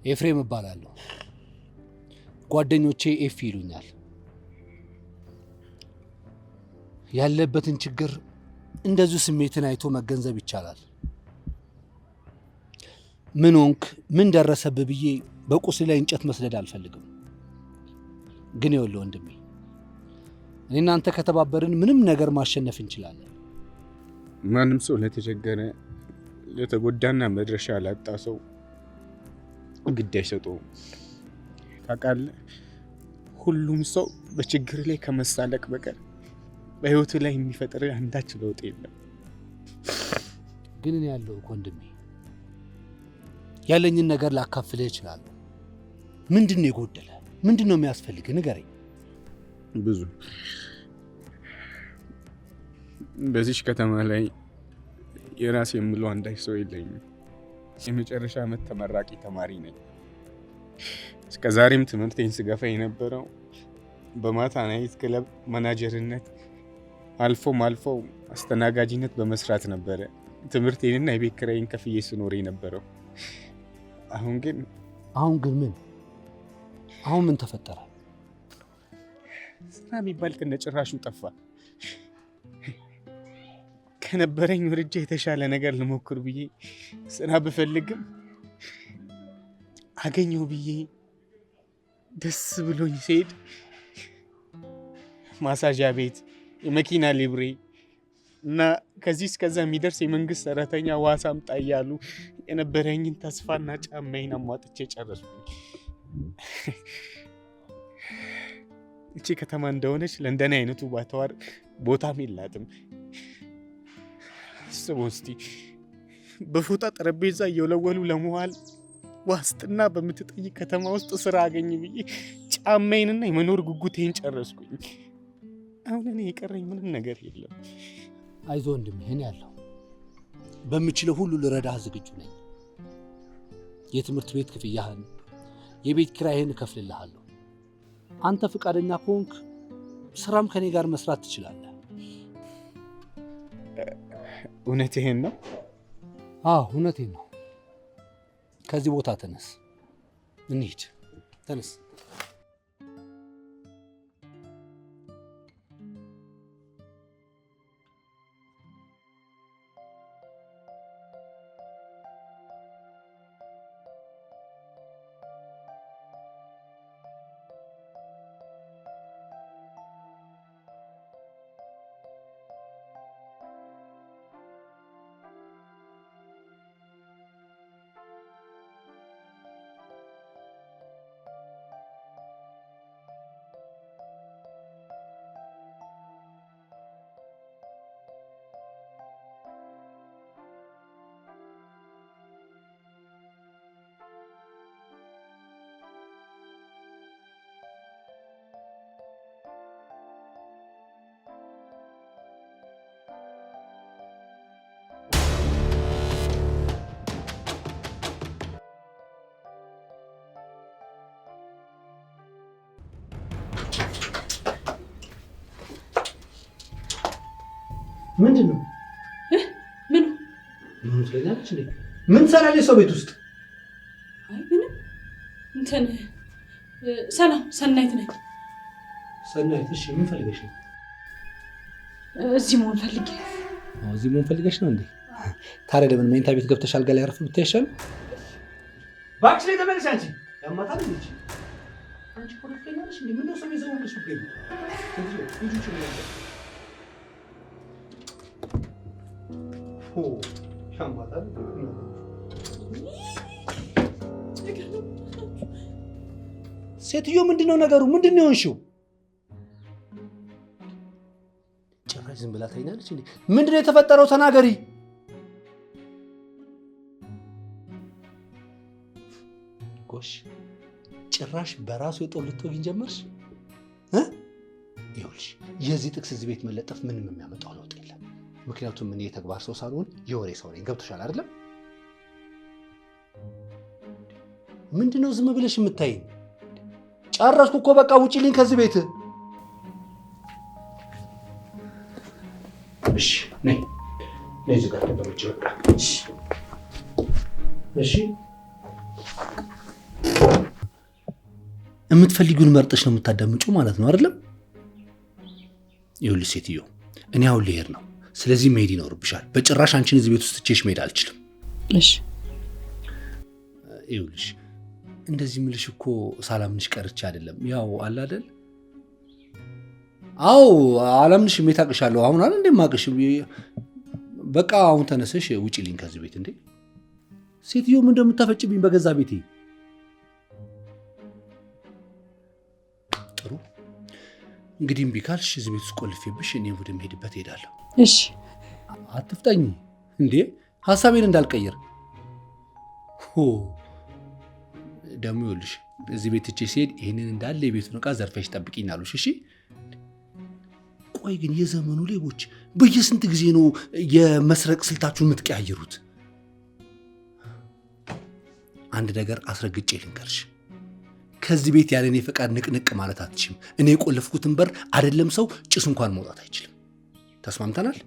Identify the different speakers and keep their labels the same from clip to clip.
Speaker 1: ኤፍሬም እባላለሁ። ጓደኞቼ ኤፍ ይሉኛል። ያለበትን ችግር እንደዚሁ ስሜትን አይቶ መገንዘብ ይቻላል። ምን ሆንክ ምን ደረሰብህ ብዬ በቁስል ላይ እንጨት መስደድ አልፈልግም። ግን ይኸውልህ ወንድሜ፣ እኔ እናንተ ከተባበርን ምንም ነገር ማሸነፍ እንችላለን።
Speaker 2: ማንም ሰው ለተቸገረ ለተጎዳና መድረሻ ላጣ ሰው ግድ አይሰጠውም። ታውቃለህ፣ ሁሉም ሰው በችግር ላይ ከመሳለቅ በቀር በህይወቱ ላይ የሚፈጥር አንዳች ለውጥ የለም።
Speaker 1: ግን እኔ ያለው ወንድሜ ያለኝን ነገር ላካፍልህ እችላለሁ። ምንድን ነው የጎደለ? ምንድን ነው የሚያስፈልግህ? ንገረኝ።
Speaker 2: ብዙ በዚህ ከተማ ላይ የራስ የምለው አንዳች ሰው የለኝም። የመጨረሻ ዓመት ተመራቂ ተማሪ ነኝ። እስከ ዛሬም ትምህርቴን ስገፋ የነበረው በማታ ናይት ክለብ ማናጀርነት አልፎም አስተናጋጅነት በመስራት ነበረ ትምህርቴንና የቤት ኪራይን ከፍዬ ስኖር የነበረው። አሁን ግን ምን?
Speaker 1: አሁን ምን ተፈጠረ?
Speaker 2: ስራ የሚባል ከነጭራሹ ጠፋ። ከነበረኝ ወርጄ የተሻለ ነገር ልሞክር ብዬ ስራ ብፈልግም አገኘው ብዬ ደስ ብሎኝ ስሄድ ማሳጃ ቤት፣ የመኪና ሊብሬ እና ከዚህ እስከዛ የሚደርስ የመንግስት ሰራተኛ ዋስ አምጣ እያሉ የነበረኝን ተስፋና ጫማዬን አሟጥቼ ጨረስኩኝ። እቺ ከተማ እንደሆነች ለእንደኔ አይነቱ ባተዋር ቦታም የላትም። አስበው እስቲ በፎጣ ጠረጴዛ እየወለወሉ ለመዋል ዋስትና በምትጠይቅ ከተማ ውስጥ ስራ አገኝ ብዬ ጫማዬንና የመኖር ጉጉቴን ጨረስኩኝ። አሁን እኔ የቀረኝ ምንም ነገር የለም።
Speaker 1: አይዞህ ወንድሜ፣ እኔ ያለው በምችለው ሁሉ ልረዳህ ዝግጁ ነኝ። የትምህርት ቤት ክፍያህን፣ የቤት ኪራይህን እከፍልልሃለሁ። አንተ ፈቃደኛ ከሆንክ ስራም ከኔ ጋር መስራት ትችላለህ።
Speaker 2: እውነትህን ነው?
Speaker 1: አዎ እውነቴን ነው። ከዚህ ቦታ ተነስ፣ እንሂድ። ተነስ። ምንድን ነው? ምን ትላለች? ምን ትሰራለች ሰው ቤት ውስጥ?
Speaker 3: አይ ምንም። እንትን ሰላም፣ ሰናይት ነኝ።
Speaker 1: ሰናይት፣ እሺ ምን ፈልገሽ ነው?
Speaker 3: እዚህ መሆን ፈልጌ።
Speaker 1: እዚህ መሆን ፈልገሽ ነው እንዴ? ታዲያ ለምን መኝታ ቤት ገብተሽ አልጋ ላይ አረፍ ብትይሻል? ባክሽ ላይ ተመለሽ። አንቺ ያማታል እንጂ አንቺ ፖለቲከኛሽ እንዴ? ምን ነው ሰው ይዘውልሽ ነው? ልጅ ይችላል ያማታል። ሴትዮ ምንድነው ነገሩ? ምንድነው የሆንሽው? ጭራሽ ዝም ብላ ታይናለች እንዴ? ምንድነው የተፈጠረው? ተናገሪ። ጎሽ፣ ጭራሽ በራሱ የጦር ልትወጊኝ ጀመርሽ? ይኸውልሽ፣ የዚህ ጥቅስ እዚህ ቤት መለጠፍ ምንም የሚያመጣው ለውጥ የለም። ምክንያቱም እኔ የተግባር ሰው ሳልሆን የወሬ ሰው ነኝ። ገብቶሻል አይደለም? ምንድነው ዝም ብለሽ የምታይኝ? ጨረስኩ እኮ በቃ ውጪልኝ ከዚህ ቤት። እሺ ነይ እዚህ ጋር ተቀመጪ በቃ። እሺ የምትፈልጊውን መርጠሽ ነው የምታዳምጪው ማለት ነው አይደለም? ይኸውልሽ ሴትዮ፣ እኔ አሁን ልሄድ ነው። ስለዚህ መሄድ ይኖርብሻል። በጭራሽ አንቺን እዚህ ቤት ውስጥ ትቼሽ መሄድ አልችልም።
Speaker 3: እሺ።
Speaker 1: ይኸውልሽ እንደዚህ ምልሽ እኮ ሳላምንሽ ቀርቼ አይደለም። ያው አለ አይደል? አዎ አላምንሽም። የታቅሻለሁ አሁን አይደል እንደማቅሽ። በቃ አሁን ተነሰሽ ውጪልኝ ከዚህ ቤት። እንዴ ሴትዮ ምን እንደምታፈጭብኝ በገዛ ቤቴ። ጥሩ እንግዲህ እምቢ ካልሽ እዚህ ቤት ውስጥ ቆልፌብሽ እኔ ወደ ምሄድበት እሄዳለሁ።
Speaker 3: እሺ።
Speaker 1: አትፍጠኝ እንዴ ሀሳቤን እንዳልቀይር። ደግሞ ይኸውልሽ እዚህ ቤት ትቼ ሲሄድ ይህንን እንዳለ የቤቱን ዕቃ ዘርፈሽ ጠብቂኝ አሉሽ። እሺ። ቆይ ግን የዘመኑ ሌቦች በየስንት ጊዜ ነው የመስረቅ ስልታችሁን የምትቀያየሩት? አንድ ነገር አስረግጬ ልንገርሽ፣ ከዚህ ቤት ያለ እኔ ፈቃድ ንቅንቅ ማለት አትችም። እኔ የቆለፍኩትን በር አይደለም ሰው ጭስ እንኳን መውጣት አይችልም። ተስማምተናል?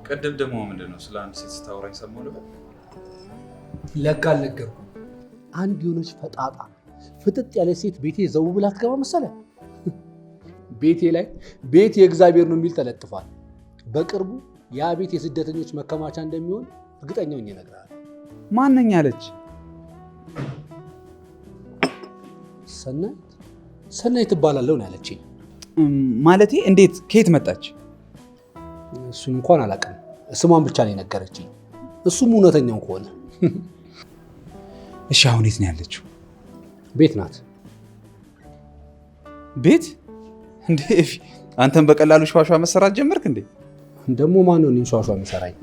Speaker 4: ቀደም ደግሞ ምንድነው ስለ አንድ ሴት ስታወራኝ ሰማሁ ልበል?
Speaker 1: ለካ አልነገርኩም። አንድ የሆነች ፈጣጣ ፍጥጥ ያለ ሴት ቤቴ ዘው ብላ ትገባ መሰለ። ቤቴ ላይ ቤት የእግዚአብሔር ነው የሚል ተለጥፏል። በቅርቡ ያ ቤት የስደተኞች መከማቻ እንደሚሆን እርግጠኛ ሆኜ እነግርሃለሁ።
Speaker 4: ማነኝ አለች? ሰናይት ትባላለሁ ነው ያለችኝ።
Speaker 5: ማለቴ እንዴት ከየት መጣች?
Speaker 1: እሱን እንኳን አላውቅም። ስሟን ብቻ ነው የነገረችኝ። እሱም እውነተኛው ከሆነ
Speaker 5: እሺ፣ አሁን የት ነው ያለችው?
Speaker 1: ቤት ናት።
Speaker 5: ቤት እንዴ? አንተም በቀላሉ ሸዋሸዋ መሰራት ጀመርክ እንዴ?
Speaker 1: ደግሞ ማን ነው እኔን ሸዋሸዋ የሚሰራኝ?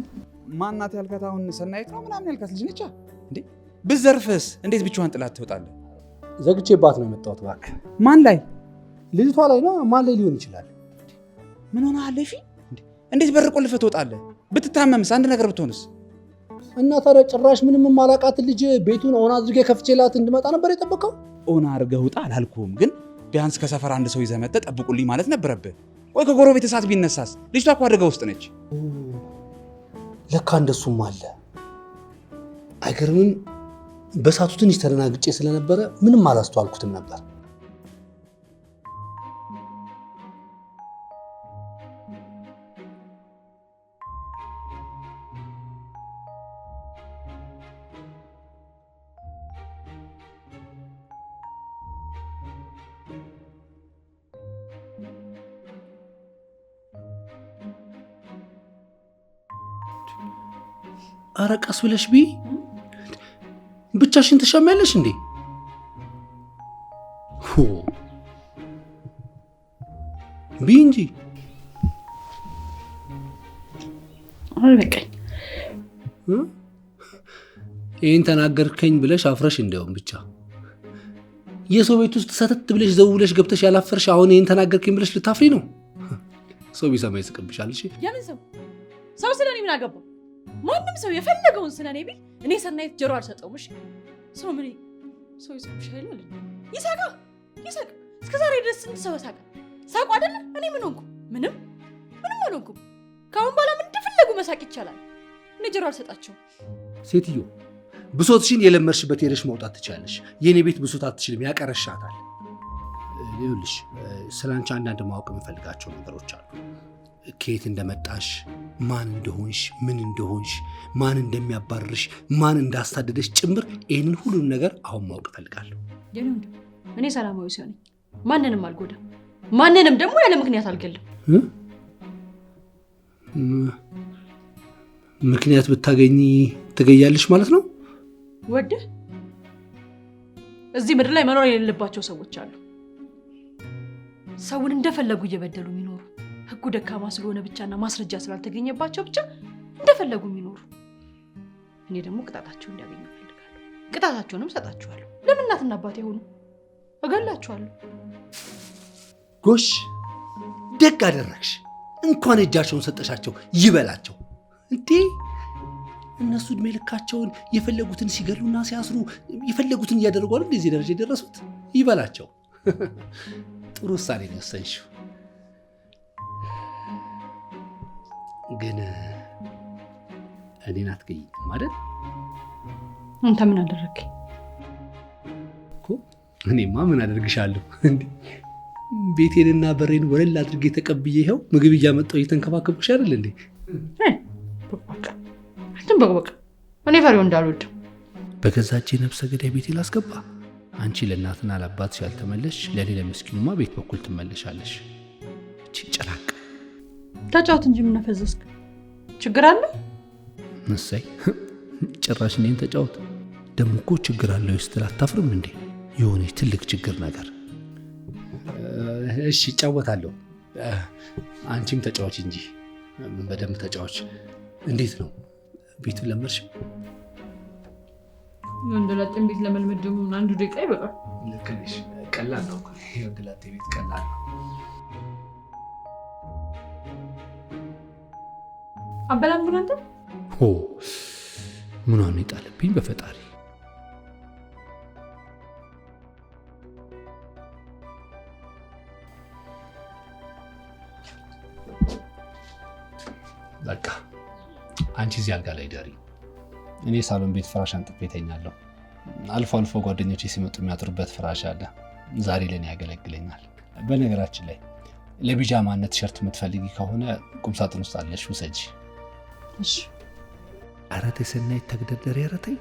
Speaker 5: ማናት ያልካት? አሁን ሰናይት ነው ምናምን ያልካት ልጅ ነች እንዴ? ብትዘርፍስ እንዴት ብቻዋን ጥላት ትወጣለህ?
Speaker 1: ዘግቼባት ነው የመጣሁት። እባክህ።
Speaker 5: ማን ላይ?
Speaker 1: ልጅቷ ላይ ነው። ማን ላይ ሊሆን ይችላል?
Speaker 5: ምን ሆነ አለፊ? እንዴት በር ቆልፈህ ትወጣለህ? ብትታመምስ? አንድ ነገር ብትሆንስ?
Speaker 1: እና ታዲያ ጭራሽ ምንም የማላውቃትን ልጅ ቤቱን ኦን አድርጌ ከፍቼላት እንድመጣ ነበር የጠበቀው?
Speaker 5: ኦን አድርገህ ውጣ አላልኩህም፣ ግን ቢያንስ ከሰፈር አንድ ሰው ይዘህ መጥተህ ጠብቁልኝ ማለት ነበረብህ። ቆይ ከጎረቤት እሳት ቢነሳስ? ልጅቷ እኮ አደጋ ውስጥ ነች።
Speaker 1: ለካ እንደሱም አለ። አይገርምም? በእሳቱ ትንሽ ተደናግጬ ስለነበረ ምንም አላስተዋልኩትም ነበር። ኧረ ቀስ ብለሽ ቢ ብቻሽን ትሻሚያለሽ እንዴ? ቢ እንጂ
Speaker 3: አልበቃኝ።
Speaker 1: ይህን ተናገርከኝ ብለሽ አፍረሽ እንዲያውም ብቻ የሰው ቤት ውስጥ ሰተት ብለሽ ዘውለሽ ገብተሽ ያላፈርሽ አሁን ይህን ተናገርከኝ ብለሽ ልታፍሪ ነው? ሰው ቢሰማ ይስቅብሻል። እሺ
Speaker 3: የምን ሰው ስለኔ ምን አገባው? ማንም ሰው የፈለገውን ስለኔ ቢል እኔ ሰናይት ጆሮ አልሰጠውም። እሺ ሰው ምን ሰው ይስቅብሻል? ይሳቅ። እስከ ዛሬ ድረስ ስንት ሰው ሳቀ? ሳቁ አይደለ? እኔ ምን ሆንኩ? ምንም አልሆንኩም። ከአሁን በኋላ ምን እንደፈለጉ መሳቅ ይቻላል። እኔ ጆሮ አልሰጣቸውም።
Speaker 1: ሴትዮ ብሶትሽን የለመድሽበት ሄደሽ መውጣት ትችላለሽ። የእኔ ቤት ብሶት አትችልም፣ ያቀረሻታል። ይኸውልሽ ስላንቺ አንዳንድ ማወቅ የምፈልጋቸው ነገሮች አሉ። ከየት እንደመጣሽ፣ ማን እንደሆንሽ፣ ምን እንደሆንሽ፣ ማን እንደሚያባርርሽ፣ ማን እንዳሳደደሽ ጭምር ይህንን ሁሉንም ነገር አሁን ማወቅ እፈልጋለሁ።
Speaker 3: እኔ ሰላማዊ ሰው ነኝ። ማንንም አልጎዳም። ማንንም ደግሞ ያለ ምክንያት አልገልም።
Speaker 1: ምክንያት ብታገኝ ትገያለሽ ማለት ነው?
Speaker 3: ወደህ እዚህ ምድር ላይ መኖር የሌለባቸው ሰዎች አሉ። ሰውን እንደፈለጉ እየበደሉ የሚኖሩ ህጉ ደካማ ስለሆነ ብቻና ማስረጃ ስላልተገኘባቸው ብቻ እንደፈለጉ የሚኖሩ። እኔ ደግሞ ቅጣታቸውን እንዲያገኙ እፈልጋለሁ። ቅጣታቸውንም ሰጣቸዋለሁ። ለምን እናትና አባቴ ሆኑ እገላቸዋለሁ።
Speaker 1: ጎሽ ደግ አደረግሽ። እንኳን እጃቸውን ሰጠሻቸው ይበላቸው እንዴ። እነሱ እድሜ ልካቸውን የፈለጉትን ሲገሉና ሲያስሩ የፈለጉትን እያደረጉ አይደል እንደዚህ ደረጃ የደረሱት? ይበላቸው። ጥሩ ውሳኔ ነው የወሰንሽው። ግን እኔን አትገይኝም አይደል?
Speaker 3: አንተ ምን አደረግኝ?
Speaker 1: እኔማ ምን አደርግሻለሁ እንዴ? ቤቴንና በሬን ወለል አድርጌ ተቀብዬ ይኸው ምግብ እያመጣሁ እየተንከባከብኩሽ አይደል እንዴ?
Speaker 3: በቃ እኔ ፈሪው እንዳልወድም
Speaker 1: በገዛ እጄ ነፍሰ ገዳይ ቤቴ ላስገባ። አንቺ ለእናትና ለአባትሽ ያልተመለስሽ ለእኔ ለምስኪኑማ ቤት በኩል ትመለሻለሽ። እቺ ጭራቅ
Speaker 3: ተጫወት እንጂ ምን አፈዘዝክ? ችግር አለ?
Speaker 1: እሰይ ጭራሽ እኔን ተጫወት። ደግሞ እኮ ችግር አለው ስትል አታፍርም እንዴ? የሆነች ትልቅ ችግር ነገር። እሺ እጫወታለሁ። አንቺም ተጫዋች እንጂ በደንብ ተጫዋች። እንዴት ነው ቤቱን ለመድሽ?
Speaker 3: ወንደላጤን ቤት ለመልመድ ደግሞ አንዱ ደቂቃ ይበቃል።
Speaker 1: ልክ ነሽ። ቀላል ነው እኮ የወንደላጤ ቤት ቀላል ነው።
Speaker 3: አበላም ግን አንተ
Speaker 1: ምኗን የጣለብኝ በፈጣሪ። በቃ አንቺ እዚህ አልጋ ላይ ደሪ፣ እኔ ሳሎን ቤት ፍራሽ አንጥፌ እተኛለሁ። አልፎ አልፎ ጓደኞቼ ሲመጡ የሚያጥሩበት ፍራሽ አለ። ዛሬ ለኔ ያገለግለኛል። በነገራችን ላይ ለቢጃማነት ቲሸርት የምትፈልጊ ከሆነ ቁምሳጥን ውስጥ አለሽ፣ ውሰጂ።
Speaker 3: እሺ።
Speaker 1: ኧረ ተይ ሰናይት ተግደርደሪ። ኧረ ተይ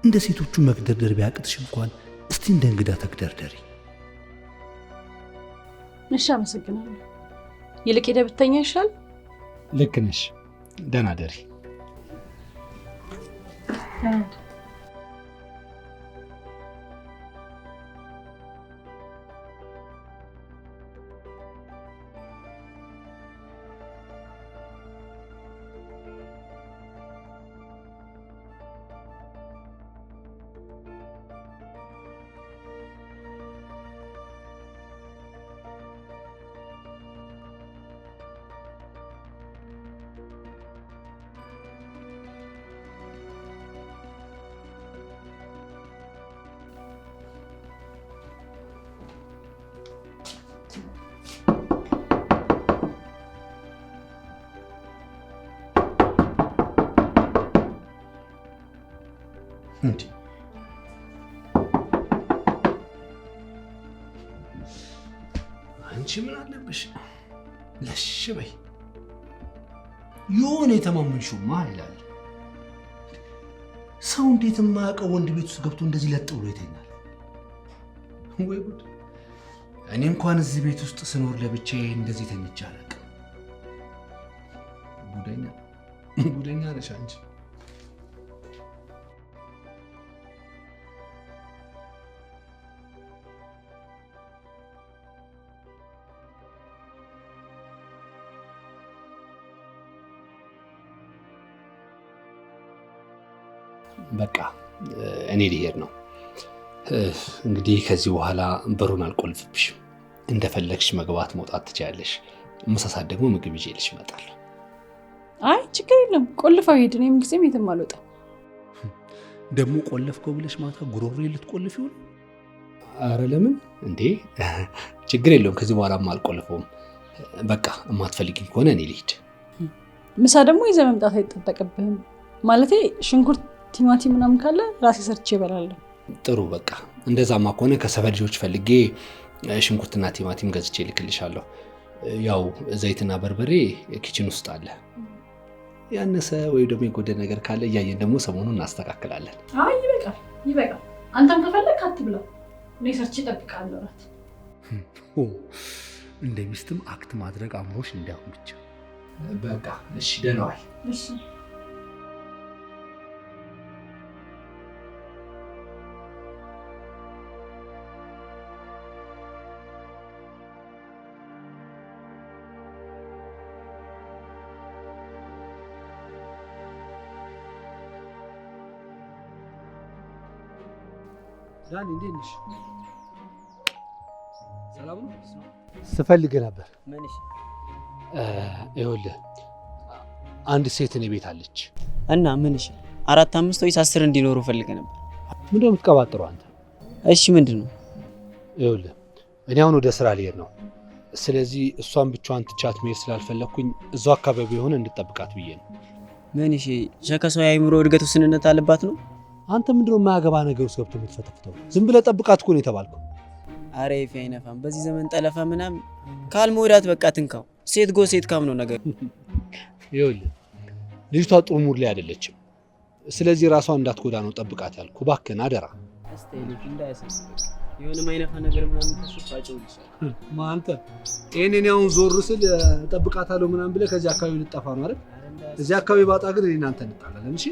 Speaker 1: እንደ ሴቶቹ መግደርደር ቢያቅትሽ እንኳን እስቲ እንደ እንግዳ ተግደርደሪ።
Speaker 3: እሺ፣ አመሰግናለሁ። ይልቅ ሄደህ ብትተኛ ይሻል።
Speaker 1: ልክ ነሽ። ደህና ደሪ። እንዴ አንቺ ምን አለብሽ? ለሽ በይ። የሆነ የተማመንሽውማ ይላል ሰው። እንዴት የማያውቀው ወንድ ቤት ውስጥ ገብቶ እንደዚህ ለጥ ብሎ ይተኛል? ወይ ጉድ! እኔ እንኳን እዚህ ቤት ውስጥ ስኖር ለብቻዬ እንደዚህ ተኝቼ አላውቅም። ጉደኛ ነሽ አንቺ። በቃ እኔ ልሄድ ነው እንግዲህ። ከዚህ በኋላ በሩን አልቆልፍብሽም። እንደፈለግሽ መግባት መውጣት ትችያለሽ። ምሳ ሰዓት ደግሞ ምግብ ይዤልሽ እመጣለሁ።
Speaker 3: አይ ችግር የለም፣ ቆልፈው ሂድ። እኔም ጊዜም የትም አልወጣም።
Speaker 1: ደግሞ ቆለፍከው ብለሽ ማታ ጉሮሮ ልትቆልፊው ነው? ኧረ ለምን እንዴ? ችግር የለውም። ከዚህ በኋላም አልቆልፈውም። በቃ የማትፈልጊኝ ከሆነ እኔ ልሂድ።
Speaker 3: ምሳ ደግሞ ይዘህ መምጣት አይጠበቅብህም። ማለቴ ሽንኩርት፣ ቲማቲም ምናምን ካለ ራሴ ሰርቼ እበላለሁ።
Speaker 1: ጥሩ በቃ እንደዛማ ከሆነ ከሰፈር ልጆች ፈልጌ ሽንኩርትና ቲማቲም ገዝቼ ልክልሻለሁ። ያው ዘይትና በርበሬ ኪችን ውስጥ አለ። ያነሰ ወይ ደግሞ የጎደለ ነገር ካለ እያየን ደግሞ ሰሞኑን እናስተካክላለን።
Speaker 3: አይ ይበቃል፣ ይበቃል። አንተም ከፈለክ አትብላው፣ እኔ ሰርቼ እጠብቅሃለሁ። እራት
Speaker 1: እንደ ሚስትም አክት ማድረግ አምሮሽ እንዳይሆን ብቻ። በቃ እሺ፣ ደህና ዋይ።
Speaker 3: እሺ
Speaker 1: ዳኒ እንዴት ነሽ? ሰላም ነው? ስፈልግ ነበር።
Speaker 6: ምን? እሺ
Speaker 1: ይኸውልህ አንድ ሴት እኔ ቤት አለች
Speaker 6: እና ምን? እሺ 4 5 ወይስ 10 እንዲኖሩ ፈልገ ነበር?
Speaker 1: ምንድን ነው የምትቀባጥረው አንተ?
Speaker 6: እሺ ምንድን ነው?
Speaker 1: ይኸውልህ እኔ አሁን ወደ ስራ ልሄድ ነው። ስለዚህ እሷን ብቻዋን ትቻት መሄድ ስላልፈለግኩኝ እዛው አካባቢ የሆነ እንድጠብቃት ብዬ ነው።
Speaker 6: ምን? እሺ ሸከሰው የአእምሮ እድገት ውስንነት አለባት ነው?
Speaker 1: አንተ ምንድነው የማያገባ ነገር ውስጥ ገብቶ የምትፈተፍተው? ዝም ብለህ ጠብቃት እኮ ነው የተባልከው።
Speaker 6: አረ ይፌ አይነፋም። በዚህ ዘመን ጠለፋ ምናምን ካልመወዳት በቃ ትንካው። ሴት ጎ ሴት ካም ነው ነገር።
Speaker 1: ይኸውልህ ልጅቷ ጥሩ ሙድ ላይ አይደለችም። ስለዚህ ራሷን እንዳትጎዳ ነው ጠብቃት ያልኩ። እባክህን አደራ።
Speaker 6: አስተይልሽ እንዳያሰስብ የሆነ ማይነፋ ነገር ምናምን ተሽፋቸው ይችላል።
Speaker 1: ማንተ እኔ አሁን ዞር ስል ጠብቃታለሁ ምናምን ብለህ ከዚህ አካባቢ ልጠፋ ነው አይደል? እዚህ አካባቢ ባጣ ግን እኔ እናንተ እንጣላለን። እሺ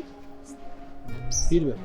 Speaker 1: ሂድ በል።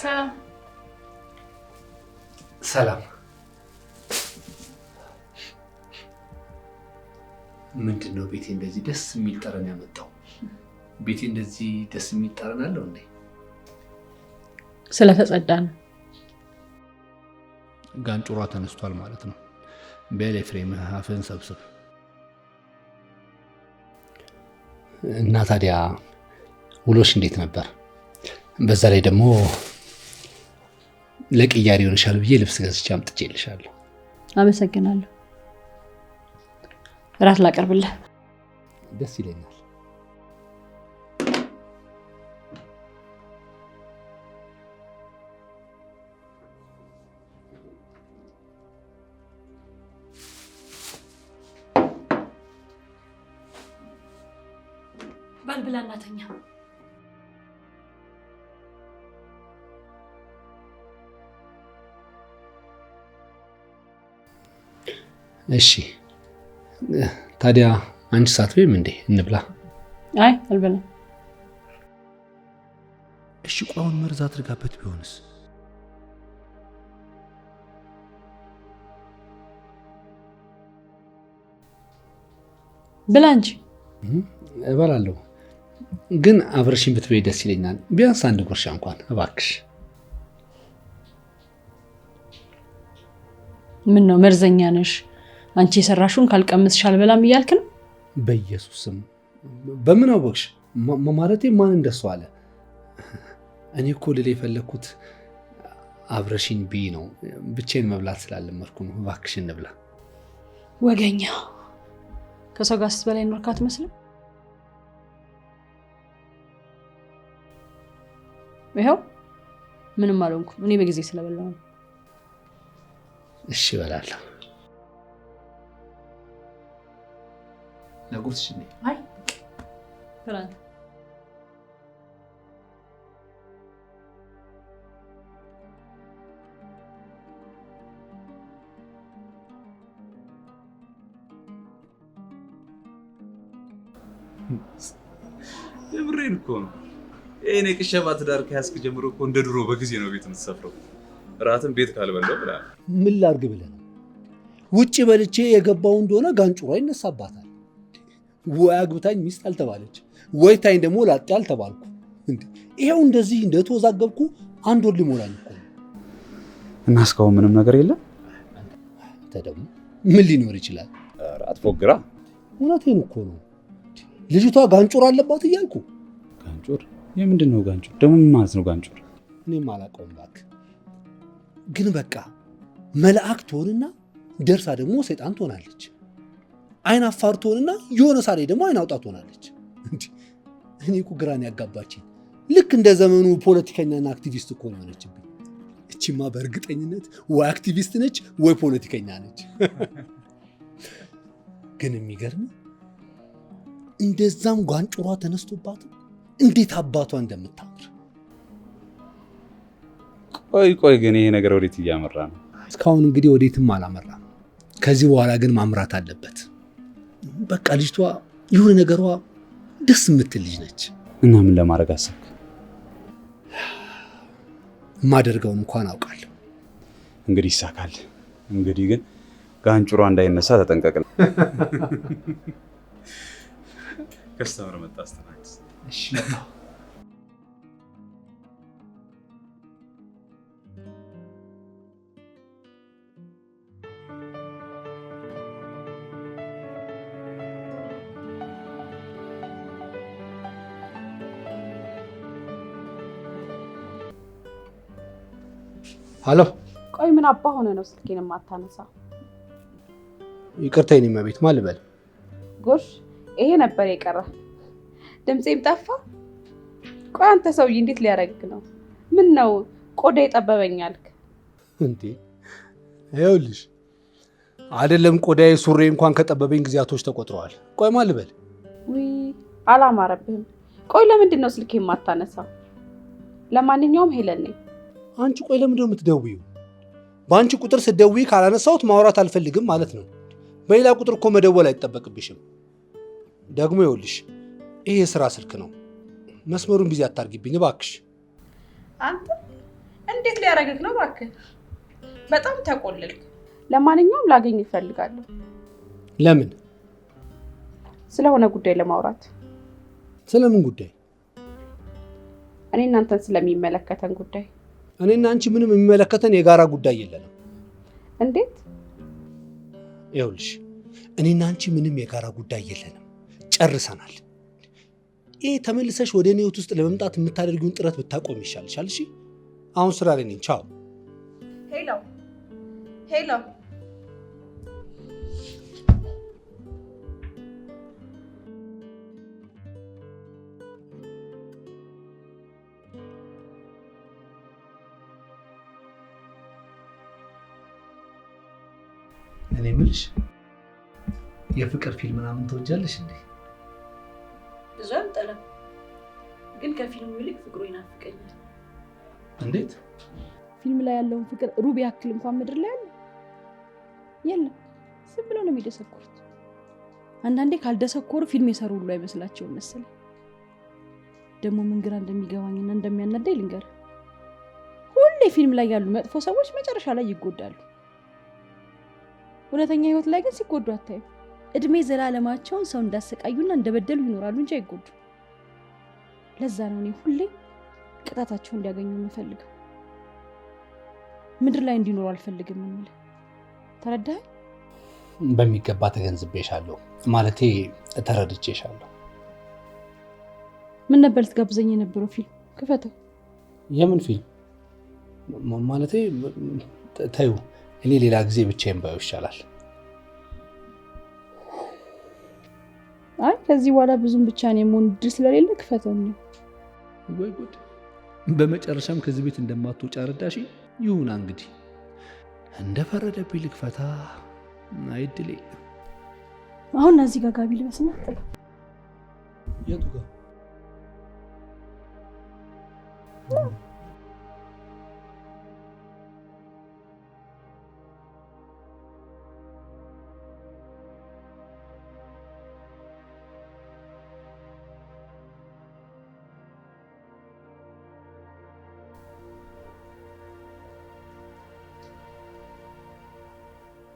Speaker 3: ሰላም
Speaker 1: ሰላም። ምንድን ነው ቤቴ እንደዚህ ደስ የሚል ጠረን ያመጣው? ቤቴ እንደዚህ ደስ የሚል ጠረን አለው እንዴ?
Speaker 3: ስለተጸዳ ነው።
Speaker 1: ጋንጩሯ ተነስቷል ማለት ነው። በል ኤፍሬም አፍህን ሰብስብ። እና ታዲያ ውሎሽ እንዴት ነበር? በዛ ላይ ደግሞ ለቅያሪ ይሆንሻል ብዬ ልብስ ገዝቼ አምጥቼልሻለሁ።
Speaker 3: አመሰግናለሁ። እራት ላቀርብልህ?
Speaker 1: ደስ ይለኛል።
Speaker 3: ባልብላ እናተኛ።
Speaker 1: እሺ ታዲያ አንቺ ሳትበይም እንዴ? እንብላ።
Speaker 3: አይ አልበላም።
Speaker 1: እሺ ቋውን መርዝ አድርጋበት ቢሆንስ?
Speaker 3: ብላ እንጂ።
Speaker 1: እበላለሁ፣ ግን አብረሽኝ ብትበይ ደስ ይለኛል። ቢያንስ አንድ ጉርሻ እንኳን እባክሽ።
Speaker 3: ምን ነው መርዘኛ ነሽ? አንቺ የሰራሽውን ካልቀመስሽ አልበላም እያልክ ነው?
Speaker 1: በኢየሱስም በምን አወቅሽ? ማለቴ ማን እንደሱ አለ? እኔ እኮ ልል የፈለግኩት አብረሽኝ ብይ ነው። ብቻዬን መብላት ስላለመድኩ ነው። እባክሽ እንብላ።
Speaker 3: ወገኛ ከሰው ጋር ስትበላ ይኖርክ አትመስልም? ይኸው ምንም አልሆንኩም። እኔ በጊዜ ስለበላሁ ነው።
Speaker 1: እሺ እበላለሁ። ለጉርስሽ እንዴ?
Speaker 3: አይ ፍራንክ
Speaker 4: የምሬን እኮ ነው። እኔ ቅሸባ ትዳር ከያዝክ ጀምሮ እኮ እንደ ድሮ በጊዜ ነው ቤት የምትሰፍረው። እራትም ቤት ካልበላው ብላ
Speaker 1: ምን ላድርግ ብለህ ነው? ውጭ በልቼ የገባው እንደሆነ ጋንጩሯ ይነሳባታል። ወይ አግብታኝ ሚስት አልተባለች፣ ወይ ታኝ ደግሞ ላጤ አልተባልኩ። ይሄው እንደዚህ እንደተወዛገብኩ አንድ ወር ሊሞላኝ እኮ ነው።
Speaker 5: እና እስካሁን ምንም ነገር የለም?
Speaker 1: አንተ ደግሞ ምን ሊኖር ይችላል?
Speaker 5: አትፎግራ።
Speaker 1: እውነቴን እኮ ነው። ልጅቷ ጋንጩር አለባት እያልኩ።
Speaker 5: ጋንጩር? የምንድን ነው ጋንጩር ደግሞ? ምን ማለት ነው ጋንጩር?
Speaker 1: እኔም አላውቀውም እባክህ። ግን በቃ መልአክ ትሆንና ደርሳ ደግሞ ሰይጣን ትሆናለች። አይን አፋር ትሆንና የሆነ ሳሌ ደግሞ አይን አውጣ ትሆናለች። እኔ እኮ ግራን ያጋባችኝ። ልክ እንደ ዘመኑ ፖለቲከኛና አክቲቪስት እኮ ነው የሆነችብኝ። እቺማ በእርግጠኝነት ወይ አክቲቪስት ነች ወይ ፖለቲከኛ ነች። ግን የሚገርም እንደዛም ጓንጩሯ ተነስቶባት እንዴት አባቷ እንደምታምር።
Speaker 5: ቆይ ግን ይሄ ነገር ወዴት እያመራ ነው?
Speaker 1: እስካሁን እንግዲህ ወዴትም አላመራም። ከዚህ በኋላ ግን ማምራት አለበት። በቃ ልጅቷ የሆነ ነገሯ ደስ የምትል ልጅ ነች።
Speaker 5: እና ምን ለማድረግ አሰብክ?
Speaker 1: የማደርገውን እንኳን አውቃለሁ።
Speaker 5: እንግዲህ ይሳካል። እንግዲህ ግን ጋንጩሯ እንዳይነሳ ተጠንቀቅ።
Speaker 4: ከስተመር መጣ አስተናግድ።
Speaker 1: እሺ ሄሎ።
Speaker 7: ቆይ ምን አባ ሆነ ነው ስልኬን የማታነሳ?
Speaker 1: ይቅርታ የኔ መቤት ማን ልበል?
Speaker 7: ጎሽ ይሄ ነበር የቀረ። ድምጼም ጠፋ። ቆይ አንተ ሰውዬ እንዴት ሊያደርግ ነው? ምን ነው ቆዳ የጠበበኝ አልክ
Speaker 1: እንዴ? ይኸውልሽ አይደለም ቆዳዬ ሱሬ እንኳን ከጠበበኝ ጊዜያቶች ተቆጥረዋል። ቆይ ማን ልበል?
Speaker 7: ውይ አላማረብህም። ቆይ ለምንድን ነው ስልኬ የማታነሳ? ለማንኛውም ሄለን ነኝ።
Speaker 1: አንቺ ቆይ ለምንድን ነው የምትደውይው? በአንቺ ቁጥር ስትደውይ ካላነሳሁት ማውራት አልፈልግም ማለት ነው። በሌላ ቁጥር እኮ መደወል አይጠበቅብሽም። ደግሞ ይኸውልሽ ይሄ የስራ ስልክ ነው። መስመሩን ቢዚ አታርጊብኝ እባክሽ።
Speaker 7: አንተ
Speaker 3: እንዴት ሊያረግክ ነው እባክህ? በጣም ተቆልልክ።
Speaker 7: ለማንኛውም ላገኝ እፈልጋለሁ።
Speaker 1: ለምን?
Speaker 7: ስለሆነ ጉዳይ ለማውራት።
Speaker 1: ስለምን ጉዳይ?
Speaker 7: እኔ እናንተን ስለሚመለከተን ጉዳይ።
Speaker 1: እኔና አንቺ ምንም የሚመለከተን የጋራ ጉዳይ የለንም።
Speaker 7: እንዴት?
Speaker 1: ይኸውልሽ እኔና አንቺ ምንም የጋራ ጉዳይ የለንም፣ ጨርሰናል። ይሄ ተመልሰሽ ወደ እኔ ህይወት ውስጥ ለመምጣት የምታደርጊውን ጥረት ብታቆም ይሻልሻል። እሺ አሁን ስራ ላይ ነኝ። ቻው።
Speaker 3: ሄሎ ሄሎ።
Speaker 1: እኔ የምልሽ የፍቅር ፊልም ምናምን ትወጃለሽ እንዴ?
Speaker 3: ብዙ አልጠላም፣ ግን ከፊልሙ ይልቅ ፍቅሩ ይናፍቀኛል።
Speaker 1: እንዴት?
Speaker 7: ፊልም ላይ ያለውን ፍቅር ሩብ ያክል እንኳን ምድር ላይ አለ? የለም። ዝም ብለው ነው የሚደሰኩሩት። አንዳንዴ ካልደሰኮሩ ፊልም የሰሩ ሁሉ አይመስላቸውም መሰለኝ። ደግሞ ምን ግራ እንደሚገባኝና እንደሚያናደኝ ልንገር። ሁሌ ፊልም ላይ ያሉ መጥፎ ሰዎች መጨረሻ ላይ ይጎዳሉ። እውነተኛ ህይወት ላይ ግን ሲጎዱ አታዩ። እድሜ ዘላለማቸውን ሰው እንዳሰቃዩና እንደበደሉ ይኖራሉ እንጂ አይጎዱ። ለዛ ነው እኔ ሁሌ ቅጣታቸውን እንዲያገኙ የምፈልገው። ምድር ላይ እንዲኖሩ አልፈልግም የምልህ። ተረዳኸኝ?
Speaker 1: በሚገባ ተገንዝቤሻለሁ። ማለቴ ተረድቼሻለሁ።
Speaker 7: ምን ነበር ልትጋብዘኝ የነበረው ፊልም? ክፈተው።
Speaker 1: የምን ፊልም? ማለቴ ተይው፣ እኔ ሌላ ጊዜ ብቻዬን ባየው ይሻላል።
Speaker 7: አይ ከዚህ በኋላ ብዙም ብቻ ነው የምሆን እድል ስለሌለ ክፈተው ነው።
Speaker 1: ወይ ጉድ! በመጨረሻም ከዚህ ቤት እንደማትወጪ አረዳሽ። ይሁን እንግዲህ እንደፈረደብኝ ልክፈታ። አይድሌ።
Speaker 7: አሁን እዚህ ጋር ጋቢ ልበስና ጥላ።
Speaker 1: የቱ ጋር?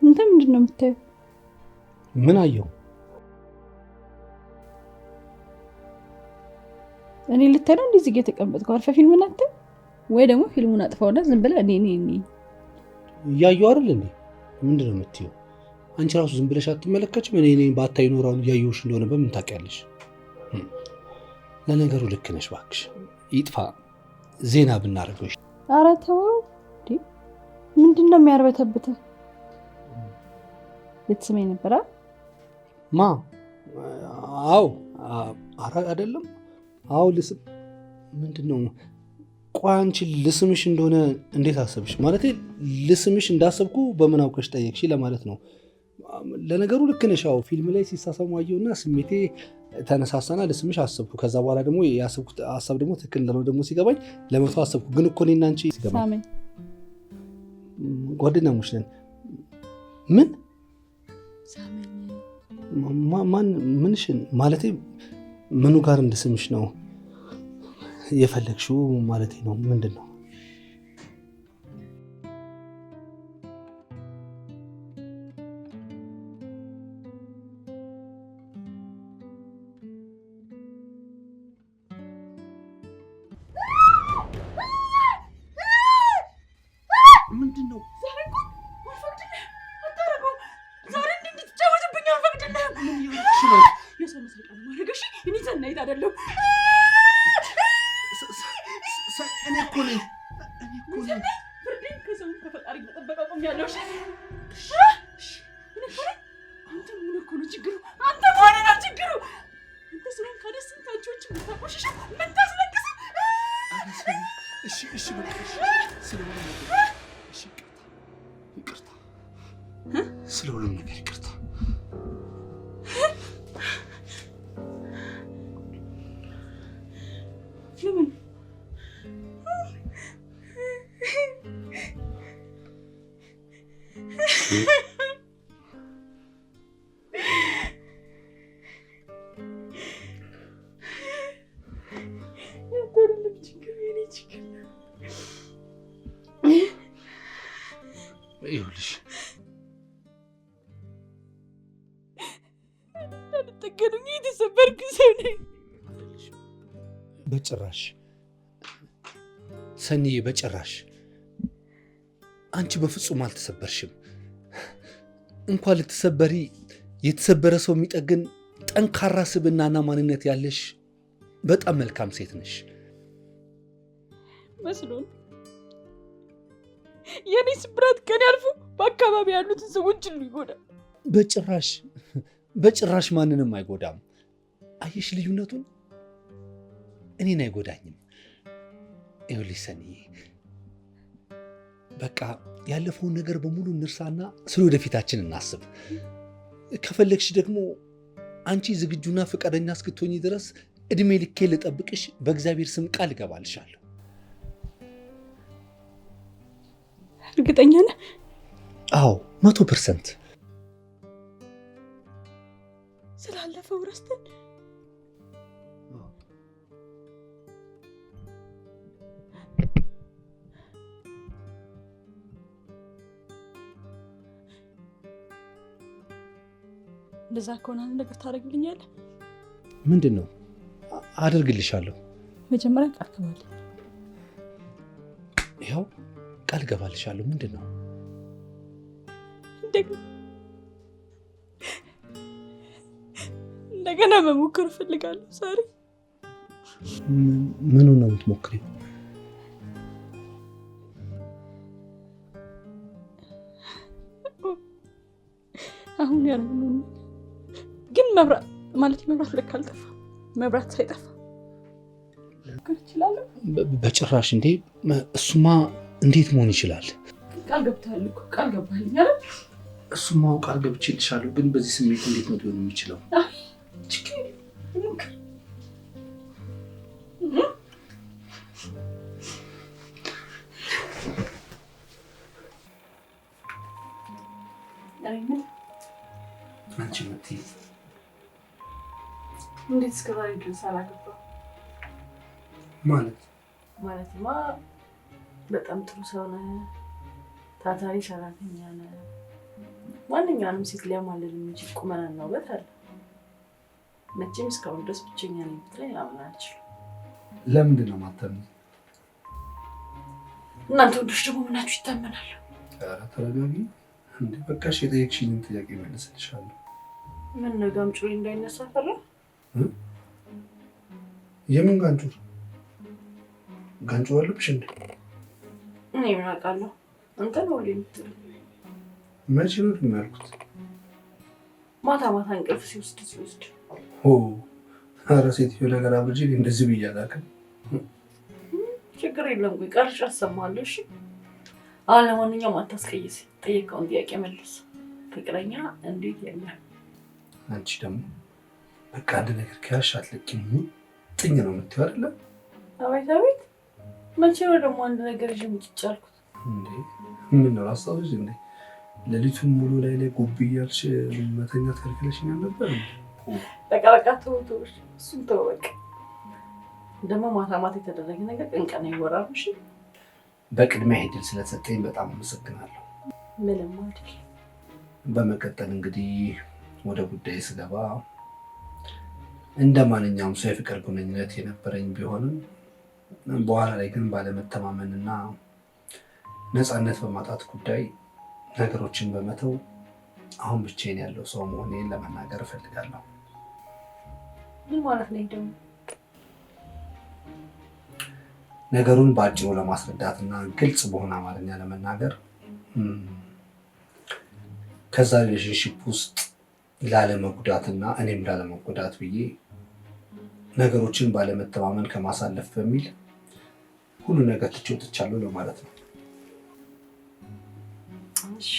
Speaker 7: እንተ ምንድን ነው የምታየው?
Speaker 1: ምን አየው?
Speaker 7: እኔ ልታይ ነው እንደዚህ እየተቀመጥኩ አርፈ ፊልም ናት ወይ ደግሞ ፊልሙን አጥፋውና ዝም ብለህ እኔ
Speaker 1: እያየሁ አይደል እንዴ? ምንድን ነው የምትይው? አንቺ ራሱ ዝም ብለሽ አትመለከችም? እኔ ባታይ ኖር አሁን እያየሁሽ እንደሆነ በምን ታውቂያለሽ? ለነገሩ ልክ ነሽ እባክሽ። ይጥፋ ዜና ብናደርገው።
Speaker 7: ኧረ ተው እንዴ! ምንድን ነው የሚያርበተብተው? ልትስመኝ ነበር?
Speaker 1: ማ? አዎ። ኧረ አይደለም። አዎ ልስም። ምንድን ነው? ቆይ አንቺ ልስምሽ እንደሆነ እንዴት አሰብሽ? ማለቴ ልስምሽ እንዳሰብኩ በምን አውቀሽ ጠየቅሽ ለማለት ነው። ለነገሩ ልክ ነሽ። አዎ ፊልም ላይ ሲሳሳሙ አየሁና ስሜቴ ተነሳሳና ልስምሽ አሰብኩ። ከዛ በኋላ ደግሞ ያሰብኩት ሀሳብ ደግሞ ትክክል እንደሆነ ደግሞ ሲገባኝ ለመተው አሰብኩ። ግን እኮ እኔና አንቺ ሲገባኝ ጓደኛሞች ነን። ምን ማን ምንሽን? ማለቴ ምኑ ጋር እንድስምሽ ነው የፈለግሽው ማለቴ ነው? ምንድን ነው? ምንድን ነው?
Speaker 7: ሰናይት አይደለም።
Speaker 1: እኔ እኮ ነኝ።
Speaker 7: ፍርዴን ከሰው ከፈጣሪ መጠበቅ አቁሜያለሁ። አንተ ምን እኮ ነው ችግሩ? አንተ ምን ነው ችግሩ? አንተ ስለሆንክ ከደስ ታቾች የምታቆሽሽ ምን ታስለቅስ?
Speaker 1: እሺ በቃ ስለሆነ እሺ፣ ይቅርታ ስለሆነ ነገር ይቅርታ።
Speaker 7: ለምን
Speaker 1: ይኸውልሽ
Speaker 7: እንዳልጠገኑኝ የተሰበርኩ ሰው ነኝ።
Speaker 1: በጭራሽ ሰኒዬ፣ በጭራሽ አንቺ በፍጹም አልተሰበርሽም። እንኳን ልትሰበሪ የተሰበረ ሰው የሚጠግን ጠንካራ ስብዕናና ማንነት ያለሽ በጣም መልካም ሴት ነሽ።
Speaker 7: መስሎን የኔ ስብራት ቀን ያልፉ በአካባቢ ያሉትን ሰዎች ሁሉ ይጎዳል።
Speaker 1: በጭራሽ በጭራሽ ማንንም አይጎዳም። አየሽ ልዩነቱን? እኔን አይጎዳኝም። ይኸውልሽ ሰኒዬ፣ በቃ ያለፈውን ነገር በሙሉ እንርሳና ስለ ወደፊታችን እናስብ። ከፈለግሽ ደግሞ አንቺ ዝግጁና ፈቃደኛ እስክትሆኚ ድረስ እድሜ ልኬ ልጠብቅሽ በእግዚአብሔር ስም ቃል እገባልሻለሁ።
Speaker 7: እርግጠኛ ነህ?
Speaker 1: አዎ 100%።
Speaker 7: ስላለፈው ረስተን እንደዛ ከሆነ አንድ ነገር ታደርግልኛለህ?
Speaker 1: ምንድን ነው? አደርግልሻለሁ።
Speaker 7: መጀመሪያ ቃል ግባልኝ።
Speaker 1: ይኸው ቃል ገባልሻለሁ። ምንድን ነው?
Speaker 7: እንደገና መሞከር እፈልጋለሁ። ዛሬ
Speaker 1: ምኑ ነው የምትሞክሪው?
Speaker 7: አሁን ያደረግነው ግን መብራት ማለት መብራት ልክ አልጠፋ። መብራት ሳይጠፋ ይችላል?
Speaker 1: በጭራሽ። እንዴ እሱማ እንዴት መሆን ይችላል?
Speaker 7: ቃል ገብተሃል እኮ ቃል ገባልኝ አይደል?
Speaker 1: እሱማ ቃል ገብቼልሻለሁ፣ ግን በዚህ ስሜት እንዴት ነው ሊሆን የሚችለው? አንቺ የምትይኝ
Speaker 7: እንዴት እስከ ዛሬ ድረስ አላገባም? ማለትማ በጣም ጥሩ ሰው ነህ፣ ታታሪ ሰራተኛ ነህ፣ ማንኛውንም ሴት ሊያማልል የሚችል ቁመናና ውበት አለ። መቼም እስካሁን ድረስ ብቸኛ ነኝ ብትለኝ ላምን አልችልም።
Speaker 1: ለምንድን ነው የማታምኚው?
Speaker 7: እናንተ ወንዶች ደግሞ ምናችሁ ይታመናል?
Speaker 1: ኧረ ተረጋጊ። እንዴ በቃሽ፣ የጠየቅሽኝን ጥያቄ መልስልሻለሁ።
Speaker 7: ምን ነው ጋምጩሪ እንዳይነሳ ፈራ?
Speaker 1: የምን ጋንጩር? ጋንጩር አለብሽ እንዴ?
Speaker 7: እኔ ምን አውቃለሁ? አንተ ነው የምትለው።
Speaker 1: መቼ ነው የሚያልኩት?
Speaker 7: ማታ ማታ እንቅልፍ ሲወስድ።
Speaker 1: ኧረ ሴትዮ ነገር አብርጄ እንደዚህ ብዬ አላውቅም።
Speaker 7: ችግር የለም፣ ቆይ ቀርጬ አሰማለሁ። እሺ አሁን ለማንኛውም አታስቀይስ። ጠየቀውን ጥያቄ መልስ። ፍቅረኛ እንዴት ያኛል?
Speaker 1: አንቺ ደግሞ በቃ አንድ ነገር ከያሽ አትለቂም። ጥኝ ነው የምትይው አይደለ?
Speaker 7: አቤት አቤት። መቼ ነው ደግሞ አንድ ነገር ይዤ ሙጭጭ አልኩት?
Speaker 1: እንዴ ምን ነው አስታውሽ እንዴ? ሌሊቱን ሙሉ ላይ ጉብ እያልሽ መተኛት ከልክለሽኝ አልነበር?
Speaker 7: በቃ ተው፣ እሱን ተው በቃ። ደግሞ ማታ ማታ የተደረገ ነገር ቀን ቀን ይወራል። እሺ
Speaker 1: በቅድሚያ ሄድል ስለተሰጠኝ በጣም አመሰግናለሁ።
Speaker 7: ምንም አይደል።
Speaker 1: በመቀጠል እንግዲህ ወደ ጉዳይ ስገባ እንደ ማንኛውም ሰው የፍቅር ግንኙነት የነበረኝ ቢሆንም በኋላ ላይ ግን ባለመተማመንና ነፃነት በማጣት ጉዳይ ነገሮችን በመተው አሁን ብቻዬን ያለው ሰው መሆኔን ለመናገር እፈልጋለሁ።
Speaker 7: ምን ማለት ነው ደግሞ?
Speaker 1: ነገሩን በአጭሩ ለማስረዳትና ግልጽ በሆነ አማርኛ ለመናገር ከዛ ሪሌሽንሺፕ ውስጥ ላለመጉዳትና እኔም ላለመጎዳት ብዬ ነገሮችን ባለመተማመን ከማሳለፍ በሚል ሁሉ ነገር ትቼ ወጥቻለሁ ለማለት ነው።
Speaker 7: እሺ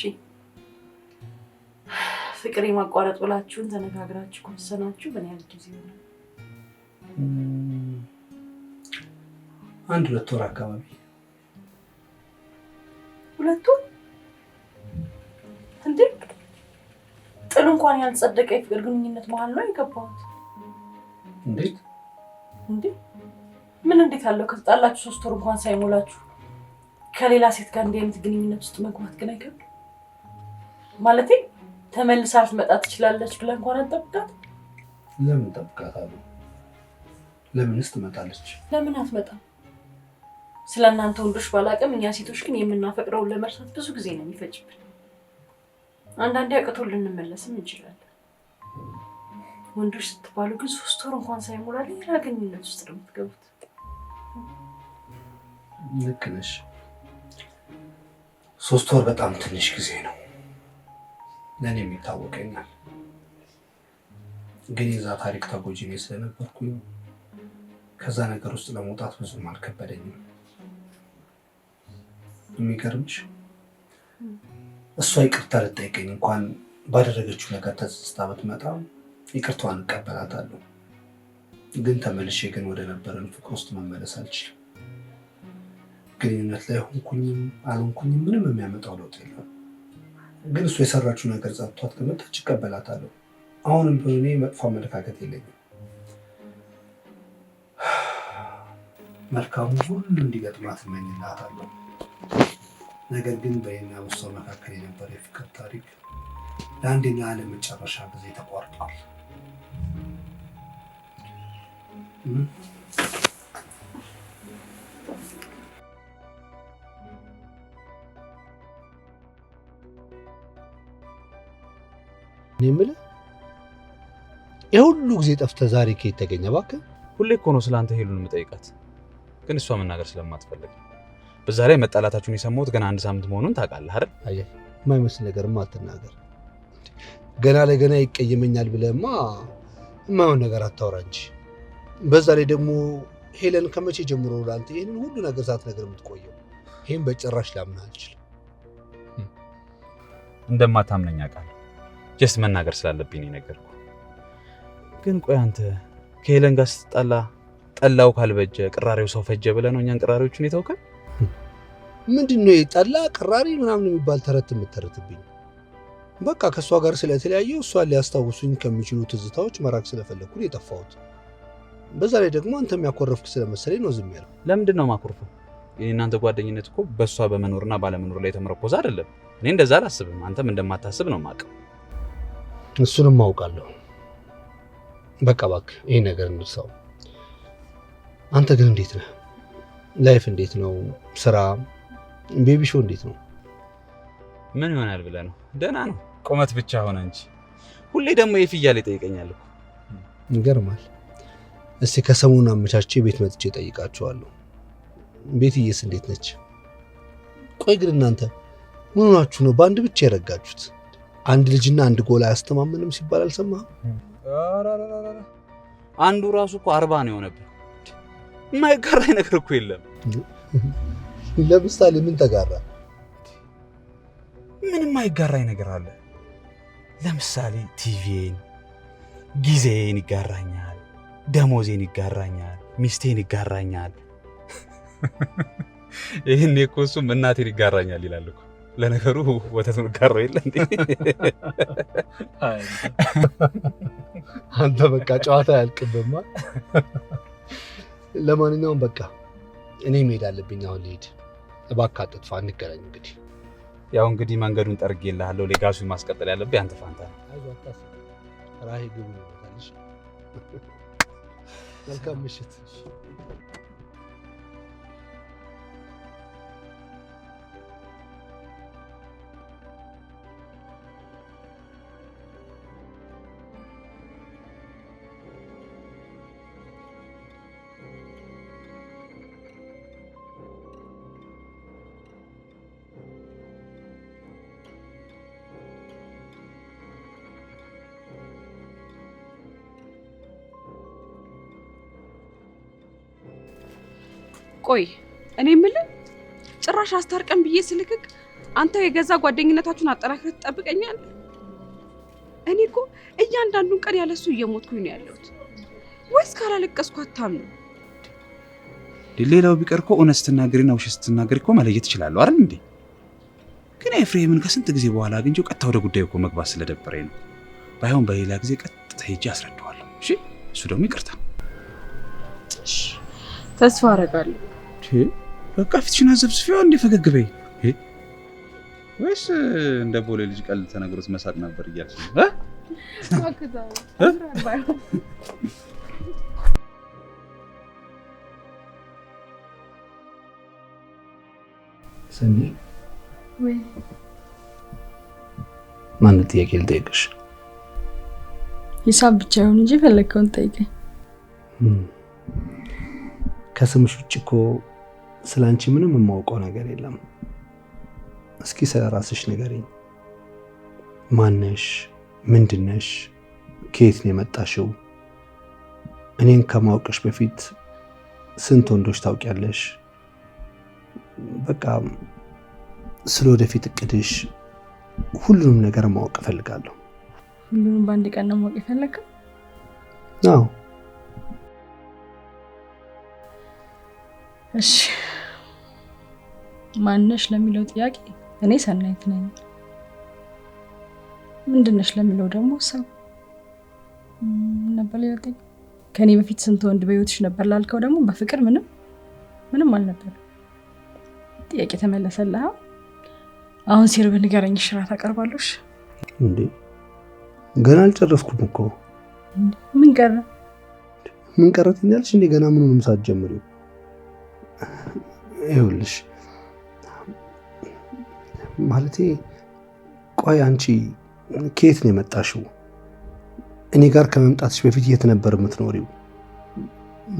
Speaker 7: ፍቅር የማቋረጥ ብላችሁን ተነጋግራችሁ ከወሰናችሁ ምን ያህል ጊዜ ሆነ?
Speaker 1: 1-2 ወር አካባቢ።
Speaker 7: 2 ወር? እንዴ ጥሉ እንኳን ያልጸደቀ የፍቅር ግንኙነት መሀል ነው የገባሁት።
Speaker 1: እንዴት
Speaker 7: ምን እንዴት አለው? ከተጣላችሁ 3 ወር እንኳን ሳይሞላችሁ ከሌላ ሴት ጋር እንዲህ አይነት ግንኙነት ውስጥ መግባት ግን አይከብድም? ማለቴ ተመልሳ ልትመጣ ትችላለች ብለህ እንኳን አትጠብቃት?
Speaker 1: ለምን ጠብቃታለሁ? ለምንስ ትመጣለች?
Speaker 7: ለምን አትመጣም? ስለ እናንተ ወንዶች ባላቅም እኛ ሴቶች ግን የምናፈቅረውን ለመርሳት ብዙ ጊዜ ነው የሚፈጅብን። አንዳንዴ አቅቶ ልንመለስም እንችላለን። ወንዶች ስትባሉ ግን 3 ወር እንኳን ሳይሞላ ሌላ ግንኙነት ውስጥ ነው የምትገቡት።
Speaker 1: ልክ ነሽ። 3 ወር በጣም ትንሽ ጊዜ ነው። ለእኔም ይታወቀኛል። ግን የዛ ታሪክ ተጎጂ እኔ ስለነበርኩኝ ከዛ ነገር ውስጥ ለመውጣት ብዙም አልከበደኝም። የሚገርምሽ እሷ ይቅርታ ልጠይቀኝ እንኳን ባደረገችው ነገር ተጸጽታ ብትመጣ ይቅርታዋን እቀበላታለሁ። ግን ተመልሼ ግን ወደ ነበረን ፍቅር ውስጥ መመለስ አልችልም። ግንኙነት ላይ ሆንኩኝም አልሆንኩኝም ምንም የሚያመጣው ለውጥ የለም። ግን እሱ የሰራችው ነገር ጸጥቷት ከመጣች እቀበላታለሁ። አሁንም ቢሆን እኔ መጥፎ አመለካከት የለኝም። መልካሙ ሁሉ እንዲገጥማት እመኝላታለሁ። ነገር ግን በእኔና በሷ መካከል የነበረ የፍቅር ታሪክ ለአንዴና ለመጨረሻ ጊዜ ተቋርጧል።
Speaker 8: እኔ የምልህ የሁሉ ጊዜ ጠፍተህ ዛሬ ከየት ተገኘ? እባክህ
Speaker 5: ሁሌ እኮ ነው ስለአንተ ሄሉን የምጠይቃት፣ ግን እሷ መናገር ስለማትፈልግ። በዛ ላይ መጣላታችሁን የሰማሁት ገና 1 ሳምንት መሆኑን ታውቃለህ አይደል?
Speaker 8: አየህ፣ የማይመስል ነገርማ አትናገር። ገና ለገና ይቀየመኛል ብለህማ የማይሆን ነገር አታውራ እንጂ። በዛ ላይ ደግሞ ሄለን ከመቼ ጀምሮ ለአንተ ይህንን ሁሉ ነገር ሳትነግር የምትቆየው? ይህም በጭራሽ ላምን አልችልም።
Speaker 5: እንደማታምነኝ አውቃለሁ። ጀስት መናገር ስላለብኝ ነው የነገርኩህ። ግን ቆይ አንተ ከሄለን ጋር ስትጣላ ጠላው ካልበጀ ቅራሬው ሰው ፈጀ ብለህ ነው እኛን ቅራሬዎቹን የተውከን?
Speaker 8: ምንድን ነው ጠላ ቅራሪ ምናምን የሚባል ተረት የምትተረትብኝ? በቃ ከእሷ ጋር ስለተለያየው እሷን ሊያስታውሱኝ ከሚችሉ ትዝታዎች መራቅ ስለፈለግኩ ነው የጠፋሁት። በዛ ላይ ደግሞ አንተ የሚያኮረፍክ ስለመሰለኝ ነው ዝም ያለው።
Speaker 5: ለምንድን ነው ማኮርፈው? የእናንተ ጓደኝነት እኮ በእሷ በመኖርና ባለመኖር ላይ የተመረኮዘ አይደለም። እኔ እንደዛ አላስብም፣ አንተም እንደማታስብ ነው የማውቀው።
Speaker 8: እሱንም አውቃለሁ። በቃ እባክህ ይሄ ነገር እንርሳው። አንተ ግን እንዴት ነህ? ላይፍ እንዴት ነው? ስራ፣ ቤቢ ሾው እንዴት ነው?
Speaker 5: ምን ይሆናል ብለህ ነው? ደህና ነው፣ ቁመት ብቻ ሆነ እንጂ። ሁሌ ደግሞ የፍያል ይጠይቀኛል እኮ።
Speaker 8: ይገርማል። እስቲ ከሰሞኑን አመቻቼ ቤት መጥቼ ጠይቃቸዋለሁ። ቤትዬስ እንዴት ነች? ቆይ ግን እናንተ ምን ሆናችሁ ነው በአንድ ብቻ የረጋችሁት? አንድ ልጅና አንድ ጎል አያስተማምንም ሲባል አልሰማህም?
Speaker 5: አንዱ ራሱ እኮ 40 ነው የሆነብህ። የማይጋራኝ ነገር እኮ የለም።
Speaker 8: ለምሳሌ ምን ተጋራ?
Speaker 5: ምን የማይጋራኝ ነገር አለ? ለምሳሌ ቲቪዬን፣ ጊዜዬን ይጋራኛል፣ ደሞዜን ይጋራኛል፣ ሚስቴን ይጋራኛል። ይህን እኮ እሱም እናቴን ይጋራኛል ይላል እኮ። ለነገሩ ወተቱን ጋራው የለ እንዴ?
Speaker 8: አንተ በቃ ጨዋታ ያልቅብማ። ለማንኛውም በቃ እኔ መሄድ አለብኝ። አሁን ልሄድ። እባክህ አትጥፋ፣ እንገናኝ። እንግዲህ
Speaker 5: ያው እንግዲህ መንገዱን ጠርጌልሃለሁ። ሌጋሱን ማስቀጠል ያለብህ አንተ ፋንታ ነው።
Speaker 8: አይዞህ፣ አታስብ። ራሄ ግቡ ይመጣልሽ። መልካም ምሽት።
Speaker 7: ቆይ እኔ የምልህ ጭራሽ አስታርቀን ብዬ ስልክክ አንተ የገዛ ጓደኝነታችሁን አጠናክረህ ትጠብቀኛለህ? እኔ እኮ እያንዳንዱን ቀን ያለሱ እየሞትኩኝ ነው ያለሁት። ወይስ ካላለቀስኩ አታምኑ?
Speaker 5: ሌላው ቢቀር እኮ እውነት ስትናገሪና ውሸት ስትናገሪ እኮ መለየት እችላለሁ አይደል እንዴ? ግን ኤፍሬምን ከስንት ጊዜ በኋላ አግኝቼው ቀጥታ ወደ ጉዳዩ እኮ መግባት ስለደበረኝ ነው። ባይሆን በሌላ ጊዜ ቀጥታ ሄጄ አስረዳዋለሁ። እሺ፣ እሱ ደግሞ ይቅርታ።
Speaker 7: ተስፋ አደርጋለሁ።
Speaker 5: በቃ ፊትሽን አዘብስፊው እንዴ ፈገግ በይ። ወይስ እንደ ቦሌ ልጅ ቀልድ ተነግሮት መሳቅ ነበር እያልሽ ነው?
Speaker 8: ሰኒ
Speaker 7: ወይ
Speaker 8: ማን ጥያቄ ልጠይቅሽ?
Speaker 7: ሂሳብ ብቻ ይሁን እንጂ ፈለግከውን ጠይቀኝ።
Speaker 8: ከስምሽ ውጭ እኮ ስላንቺ ምንም የማውቀው ነገር የለም። እስኪ ስለ ራስሽ ንገሪኝ። ማነሽ? ምንድነሽ? ከየት ነው የመጣሽው? እኔን ከማውቅሽ በፊት ስንት ወንዶች ታውቂያለሽ? በቃ ስለ ወደፊት እቅድሽ ሁሉንም ነገር ማወቅ እፈልጋለሁ።
Speaker 7: ሁሉንም በአንድ ቀን ነው ማወቅ የፈለግከው?
Speaker 8: አዎ።
Speaker 7: እሺ፣ ማነሽ ለሚለው ጥያቄ እኔ ሰናይት ነኝ። ምንድነሽ ለሚለው ደግሞ ሰው ነበር ሊወጣኝ። ከኔ በፊት ስንት ወንድ በህይወትሽ ነበር ላልከው ደግሞ በፍቅር ምንም አልነበረም። ጥያቄ ተመለሰልህ። አሁን ሲርብ ንገረኝ፣ ሽራት አቀርባለሽ።
Speaker 8: እንዴ ገና አልጨረስኩም እኮ።
Speaker 7: ምን ቀረ?
Speaker 8: ምን ቀረ ትኛለሽ እንዴ? ገና ምኑንም ሳትጀምሪው። ይኸውልሽ ማለቴ ቆይ አንቺ ከየት ነው የመጣሽው? እኔ ጋር ከመምጣትሽ በፊት የት ነበር የምትኖሪው?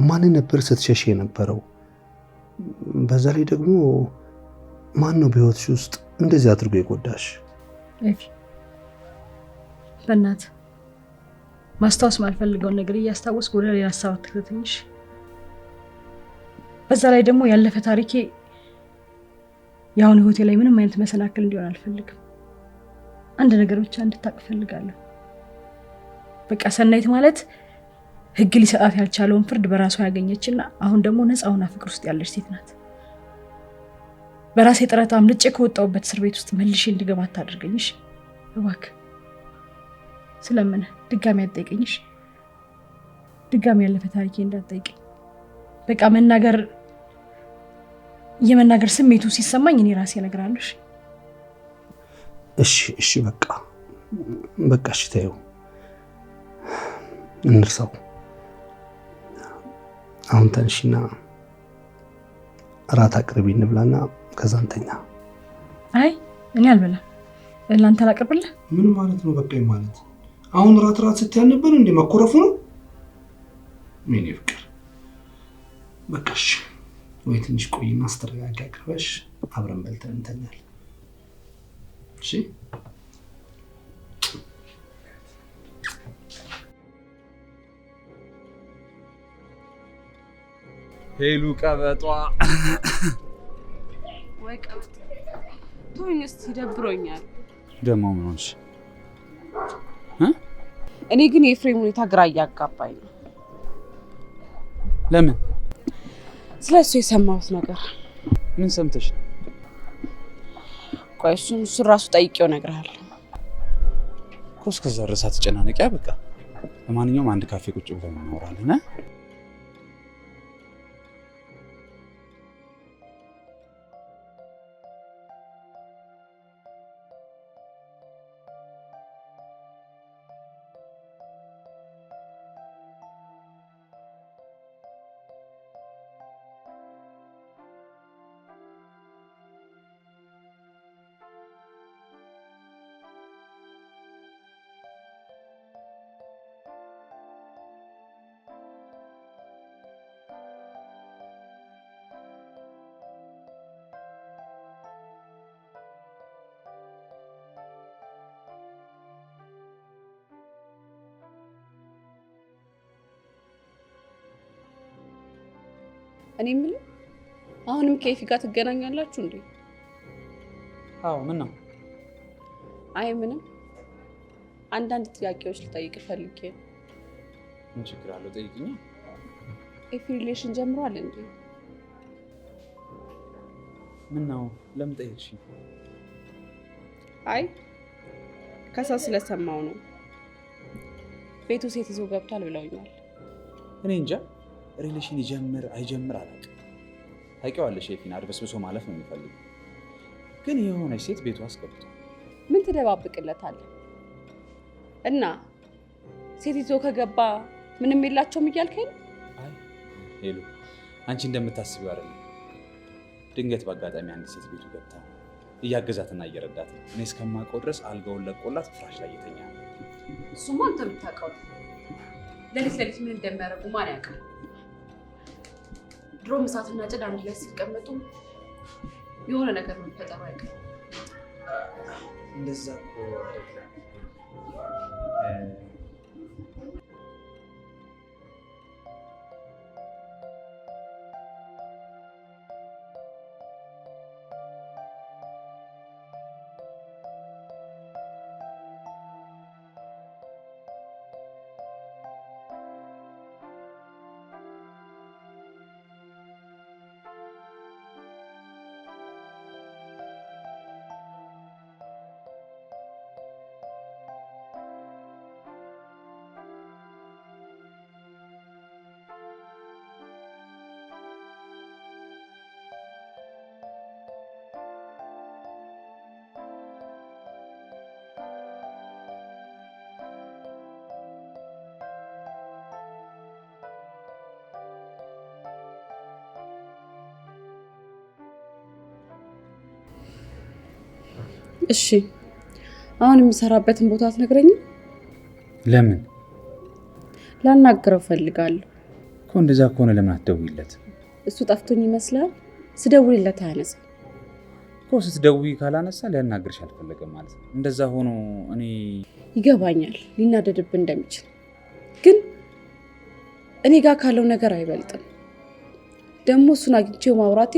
Speaker 8: ማን ነበር ስትሸሽ የነበረው? በዛ ላይ ደግሞ ማን ነው በህይወትሽ ውስጥ እንደዚህ አድርጎ የጎዳሽ?
Speaker 7: ኤፊ በእናትህ ማስታወስ ማልፈልገውን ነገር እያስታወስኩ ወደ ሌላ ሀሳብ አትከተኝሽ። በዛ ላይ ደግሞ ያለፈ ታሪኬ የአሁን ህይወቴ ላይ ምንም አይነት መሰናክል እንዲሆን አልፈልግም። አንድ ነገር ብቻ እንድታውቅ እፈልጋለሁ። በቃ ሰናይት ማለት ህግ ሊሰጣት ያልቻለውን ፍርድ በራሷ ያገኘችና አሁን ደግሞ ነፃ ሆና ፍቅር ውስጥ ያለች ሴት ናት። በራሴ ጥረት አምልጬ ከወጣሁበት እስር ቤት ውስጥ መልሼ እንድገባ አታድርገኝሽ እባክህ። ስለምን ድጋሚ አትጠይቀኝሽ? ድጋሚ ያለፈ ታሪኬ እንዳትጠይቀኝ። በቃ የመናገር ስሜቱ ሲሰማኝ እኔ ራሴ እነግራለሁ።
Speaker 8: እሺ በቃ እሺ ተይው፣ እንርሳው። አሁን ተንሽና እራት አቅርቢ እንብላና ከዛ እንተኛ።
Speaker 7: አይ እኔ አልበላም። ለአንተ ላቅርብልህ?
Speaker 8: ምን ማለት ነው በቃ ማለት? አሁን ራት ስትያል ነበር እንዴ? ማኮረፉ ነው? ምን ይፍቅር። በቃ እሺ፣ ወይ ትንሽ ቆይና አስተረጋጋ አቅርበሽ አብረን በልተን እንተኛለን። እሺ
Speaker 5: ሄሉ ቀበጧ።
Speaker 9: ወይ ቀበጥ ቶኝ እስቲ ደብሮኛል።
Speaker 5: ደሞ ምን ሆንሽ?
Speaker 9: እኔ ግን የኤፍሬም ሁኔታ ግራ እያጋባኝ ነው።
Speaker 5: ለምን?
Speaker 9: ስለሱ የሰማሁት ነገር።
Speaker 5: ምን ሰምተሽ?
Speaker 9: ቆይ እሱን ራሱ ጠይቄው እነግርሃለሁ።
Speaker 5: እስከዛ ድረስ አትጨናነቂያ። በቃ ለማንኛውም አንድ ካፌ ቁጭ ብለን እናወራለን።
Speaker 9: እኔ የምልህ አሁንም ከኤፊ ጋር ትገናኛላችሁ እንዴ?
Speaker 5: አዎ። ምን ነው?
Speaker 9: አይ ምንም፣ አንዳንድ ጥያቄዎች ልጠይቅ ፈልጌ ነው።
Speaker 5: ምን ችግር አለው? ጠይቅኝ።
Speaker 9: ኤፊ ሪሌሽን ጀምሯል እንዴ?
Speaker 5: ምን ነው? ለምን ጠይቅሽ?
Speaker 9: አይ ከሰው ስለሰማው ነው። ቤቱ ሴት ይዞ ገብቷል ብለውኛል።
Speaker 5: እኔ እንጃ። ሪሌሽን ይጀምር አይጀምር አላውቅም። ታውቂዋለሽ፣ ኤፊን አድበስብሶ ማለፍ ነው የሚፈልገው። ግን የሆነች ሴት ቤቱ አስገብቷል።
Speaker 9: ምን ትደባብቅለታለህ? እና ሴት ይዞ ከገባ ምንም የላቸውም እያልከኝ?
Speaker 5: አይ ሄሉ፣ አንቺ እንደምታስቢው አይደለም። ድንገት በአጋጣሚ አንድ ሴት ቤቱ ገብታ እያገዛትና እየረዳት ነው። እኔ እስከማውቀው ድረስ አልጋውን ለቆላት ፍራሽ ላይ እየተኛ ነው።
Speaker 9: እሱማ አንተ የምታውቀው ነው። ሌሊት ምን እንደሚያደርጉ ማን ያውቃል? ድሮም እሳትና ጭድ አንድ ላይ ሲቀመጡ የሆነ ነገር መፈጠሩ አይቀርም።
Speaker 5: እንደዛ እኮ
Speaker 9: እሺ አሁን የሚሰራበትን ቦታ አትነግረኝም?
Speaker 5: ለምን?
Speaker 9: ላናግረው ፈልጋለሁ
Speaker 5: እኮ። እንደዛ ከሆነ ለምን አትደውይለት?
Speaker 9: እሱ ጠፍቶኝ ይመስላል። ስደውልለት አያነሳም
Speaker 5: እኮ። ስትደውይ ካላነሳ ሊያናግርሽ አልፈለገም ማለት ነው። እንደዛ ሆኖ እኔ
Speaker 9: ይገባኛል ሊናደድብን እንደሚችል፣ ግን እኔ ጋር ካለው ነገር አይበልጥም። ደግሞ እሱን አግኝቼው ማውራቴ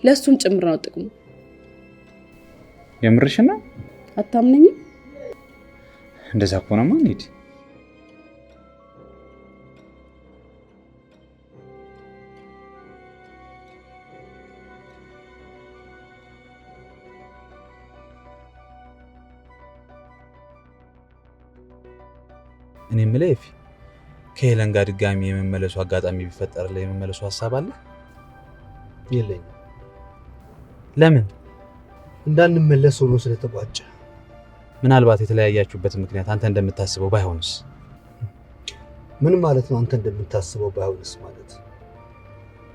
Speaker 9: ለእሱም ጭምር ነው ጥቅሙ።
Speaker 5: የምርሽ ነው?
Speaker 9: አታምነኝም?
Speaker 5: እንደዛ ከሆነማ እንሂድ። እኔ የምልህ ኤፊ፣ ከሄለን ጋር ድጋሚ የመመለሱ አጋጣሚ ቢፈጠርልህ የመመለሱ ሀሳብ አለ?
Speaker 8: የለኝም።
Speaker 5: ለምን?
Speaker 8: እንዳንመለስ ሆኖ ስለተቋጨ።
Speaker 5: ምናልባት የተለያያችሁበት ምክንያት አንተ እንደምታስበው ባይሆንስ?
Speaker 8: ምን ማለት ነው አንተ እንደምታስበው ባይሆንስ ማለት?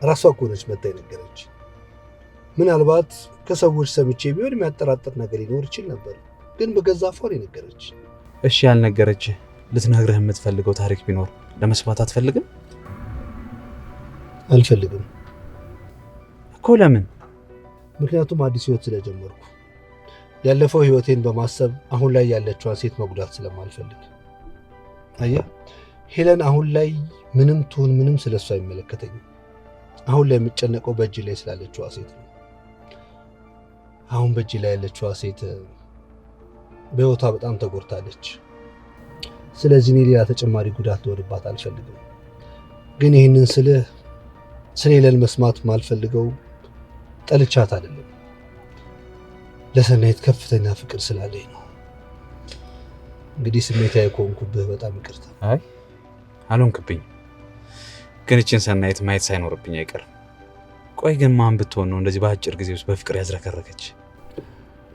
Speaker 8: ራሷ እኮ ነች መታ የነገረች። ምናልባት ከሰዎች ሰምቼ ቢሆን የሚያጠራጥር ነገር ሊኖር ይችል ነበር፣ ግን በገዛ አፏ ነው የነገረች።
Speaker 5: እሺ ያልነገረች ልትነግርህ የምትፈልገው ታሪክ ቢኖር ለመስማት አትፈልግም?
Speaker 8: አልፈልግም
Speaker 5: እኮ። ለምን?
Speaker 8: ምክንያቱም አዲስ ህይወት ስለጀመርኩ ያለፈው ህይወቴን በማሰብ አሁን ላይ ያለችዋን ሴት መጉዳት ስለማልፈልግ። አየህ ሄለን አሁን ላይ ምንም ትሁን ምንም ስለሷ አይመለከተኝም። አሁን ላይ የምጨነቀው በእጅ ላይ ስላለችዋ ሴት ነው። አሁን በእጅ ላይ ያለችዋ ሴት በህይወቷ በጣም ተጎድታለች። ስለዚህ እኔ ሌላ ተጨማሪ ጉዳት ልወድባት አልፈልግም። ግን ይህንን ስለ ሄለን መስማት ማልፈልገው ጠልቻት አይደለም፣ ለሰናይት ከፍተኛ ፍቅር ስላለኝ ነው። እንግዲህ ስሜታዊ ከሆንኩብህ በጣም ይቅርታ።
Speaker 5: አይ አልሆንክብኝ፣ ግን እችን ሰናይት ማየት ሳይኖርብኝ አይቀርም። ቆይ ግን ማን ብትሆን ነው እንደዚህ በአጭር ጊዜ ውስጥ በፍቅር ያዝረከረከች?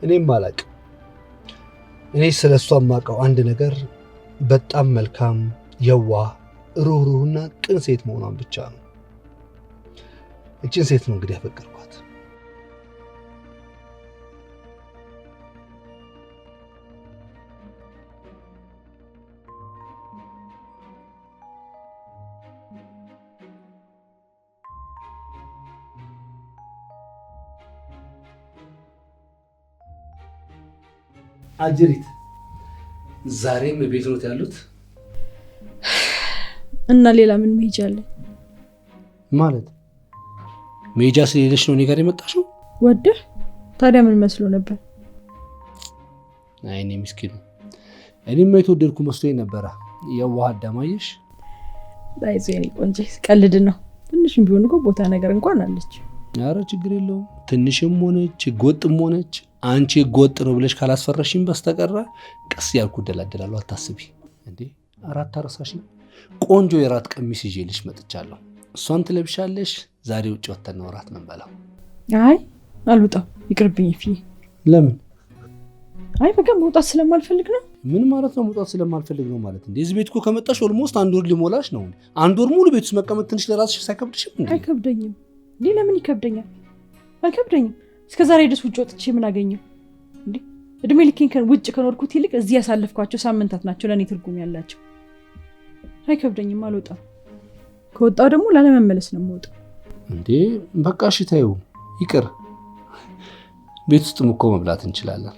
Speaker 8: እኔም አላቅም። እኔ ስለሷ የማውቀው አንድ ነገር በጣም መልካም፣ የዋህ፣ ሩህሩህና ቅን ሴት መሆኗን ብቻ ነው። እችን ሴት ነው እንግዲህ ያፈቀርኳት። አጅሪት ዛሬም ቤት ነው ያሉት?
Speaker 7: እና ሌላ ምን መሄጃ አለ?
Speaker 8: ማለት
Speaker 1: መሄጃ ስለሌለሽ ነው እኔ ጋር የመጣሽው?
Speaker 7: ወደህ ታዲያ ምን መስሎ ነበር?
Speaker 1: አይ እኔ ምስኪኑ፣ እኔም የተወደድኩ መስሎኝ ነበረ። የዋህ አዳማየሽ።
Speaker 7: አይዞህ የኔ ቆንጆ፣ ቀልድ ነው። ትንሽም ቢሆን እኮ ቦታ ነገር እንኳን አለች።
Speaker 1: ኧረ ችግር የለውም። ትንሽም ሆነች ህገወጥም ሆነች አንቺ ህገወጥ ነው ብለሽ ካላስፈረሽኝ በስተቀረ ቀስ ያልኩ እደላደላለሁ። አታስቢ። እንዴ አራት አረሳሽኝ። ቆንጆ የራት ቀሚስ ይዤልሽ መጥቻለሁ። እሷን ትለብሻለሽ። ዛሬ ውጭ ወተን ነው ራት መንበላው።
Speaker 7: አይ አልወጣም፣ ይቅርብኝ። ፊ
Speaker 8: ለምን?
Speaker 7: አይ በቃ መውጣት ስለማልፈልግ ነው።
Speaker 8: ምን ማለት ነው መውጣት ስለማልፈልግ ነው ማለት? እንዴ እዚህ ቤት እኮ ከመጣሽ ኦልሞስት 1 ወር ሊሞላሽ ነው። 1 ወር ሙሉ ቤት ውስጥ መቀመጥ ትንሽ ለራስሽ ሳይከብድሽም እንዴ?
Speaker 7: አይከብደኝም። እንዴ ለምን ይከብደኛል? አይከብደኝም። እስከዛሬ ድረስ ውጭ ወጥቼ ምን አገኘው እንዴ? እድሜ ልኬን ውጭ ከኖርኩት ይልቅ እዚህ ያሳለፍኳቸው ሳምንታት ናቸው ለእኔ ትርጉም ያላቸው። አይከብደኝም፣ አልወጣም። ከወጣው ደግሞ ላለመመለስ ነው የምወጣው።
Speaker 8: እንዴ በቃ እሺ ተይው፣ ይቅር። ቤት ውስጥም እኮ መብላት እንችላለን።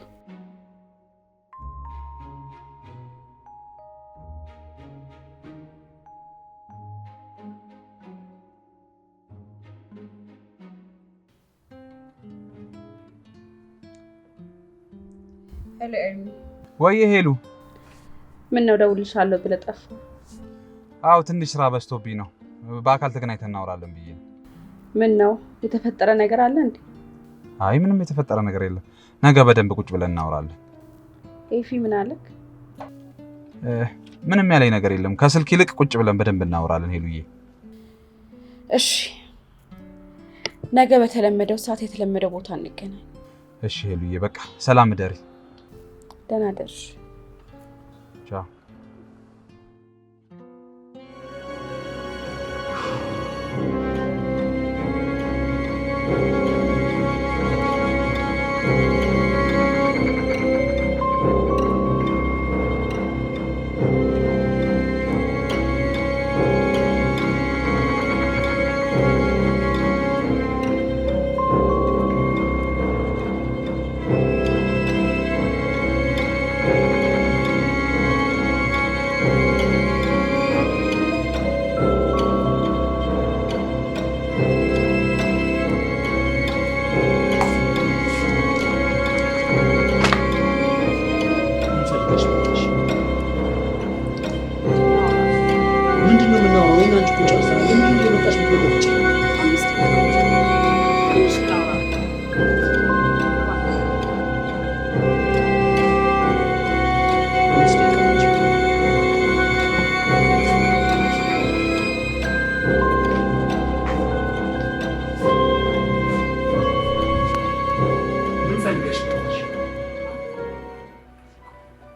Speaker 9: ሄሎ ኤርሚ።
Speaker 5: ወይ ሄሉ፣
Speaker 9: ምን ነው ደውልልሻለሁ ብለህ ጠፋ?
Speaker 5: አዎ ትንሽ ስራ በዝቶብኝ ነው። በአካል ተገናኝተን እናወራለን ብዬ።
Speaker 9: ምን ነው የተፈጠረ ነገር አለ እንዴ?
Speaker 5: አይ ምንም የተፈጠረ ነገር የለም። ነገ በደንብ ቁጭ ብለን እናወራለን።
Speaker 9: ኤፊ ምን አለክ?
Speaker 5: ምንም ያለኝ ነገር የለም። ከስልክ ይልቅ ቁጭ ብለን በደንብ እናወራለን ሄሉዬ።
Speaker 9: እሺ ነገ በተለመደው ሰዓት የተለመደው ቦታ እንገናኝ።
Speaker 5: እሺ ሄሉዬ፣ በቃ ሰላም እደሪ።
Speaker 9: ደህና ደርሽ።
Speaker 5: ቻው።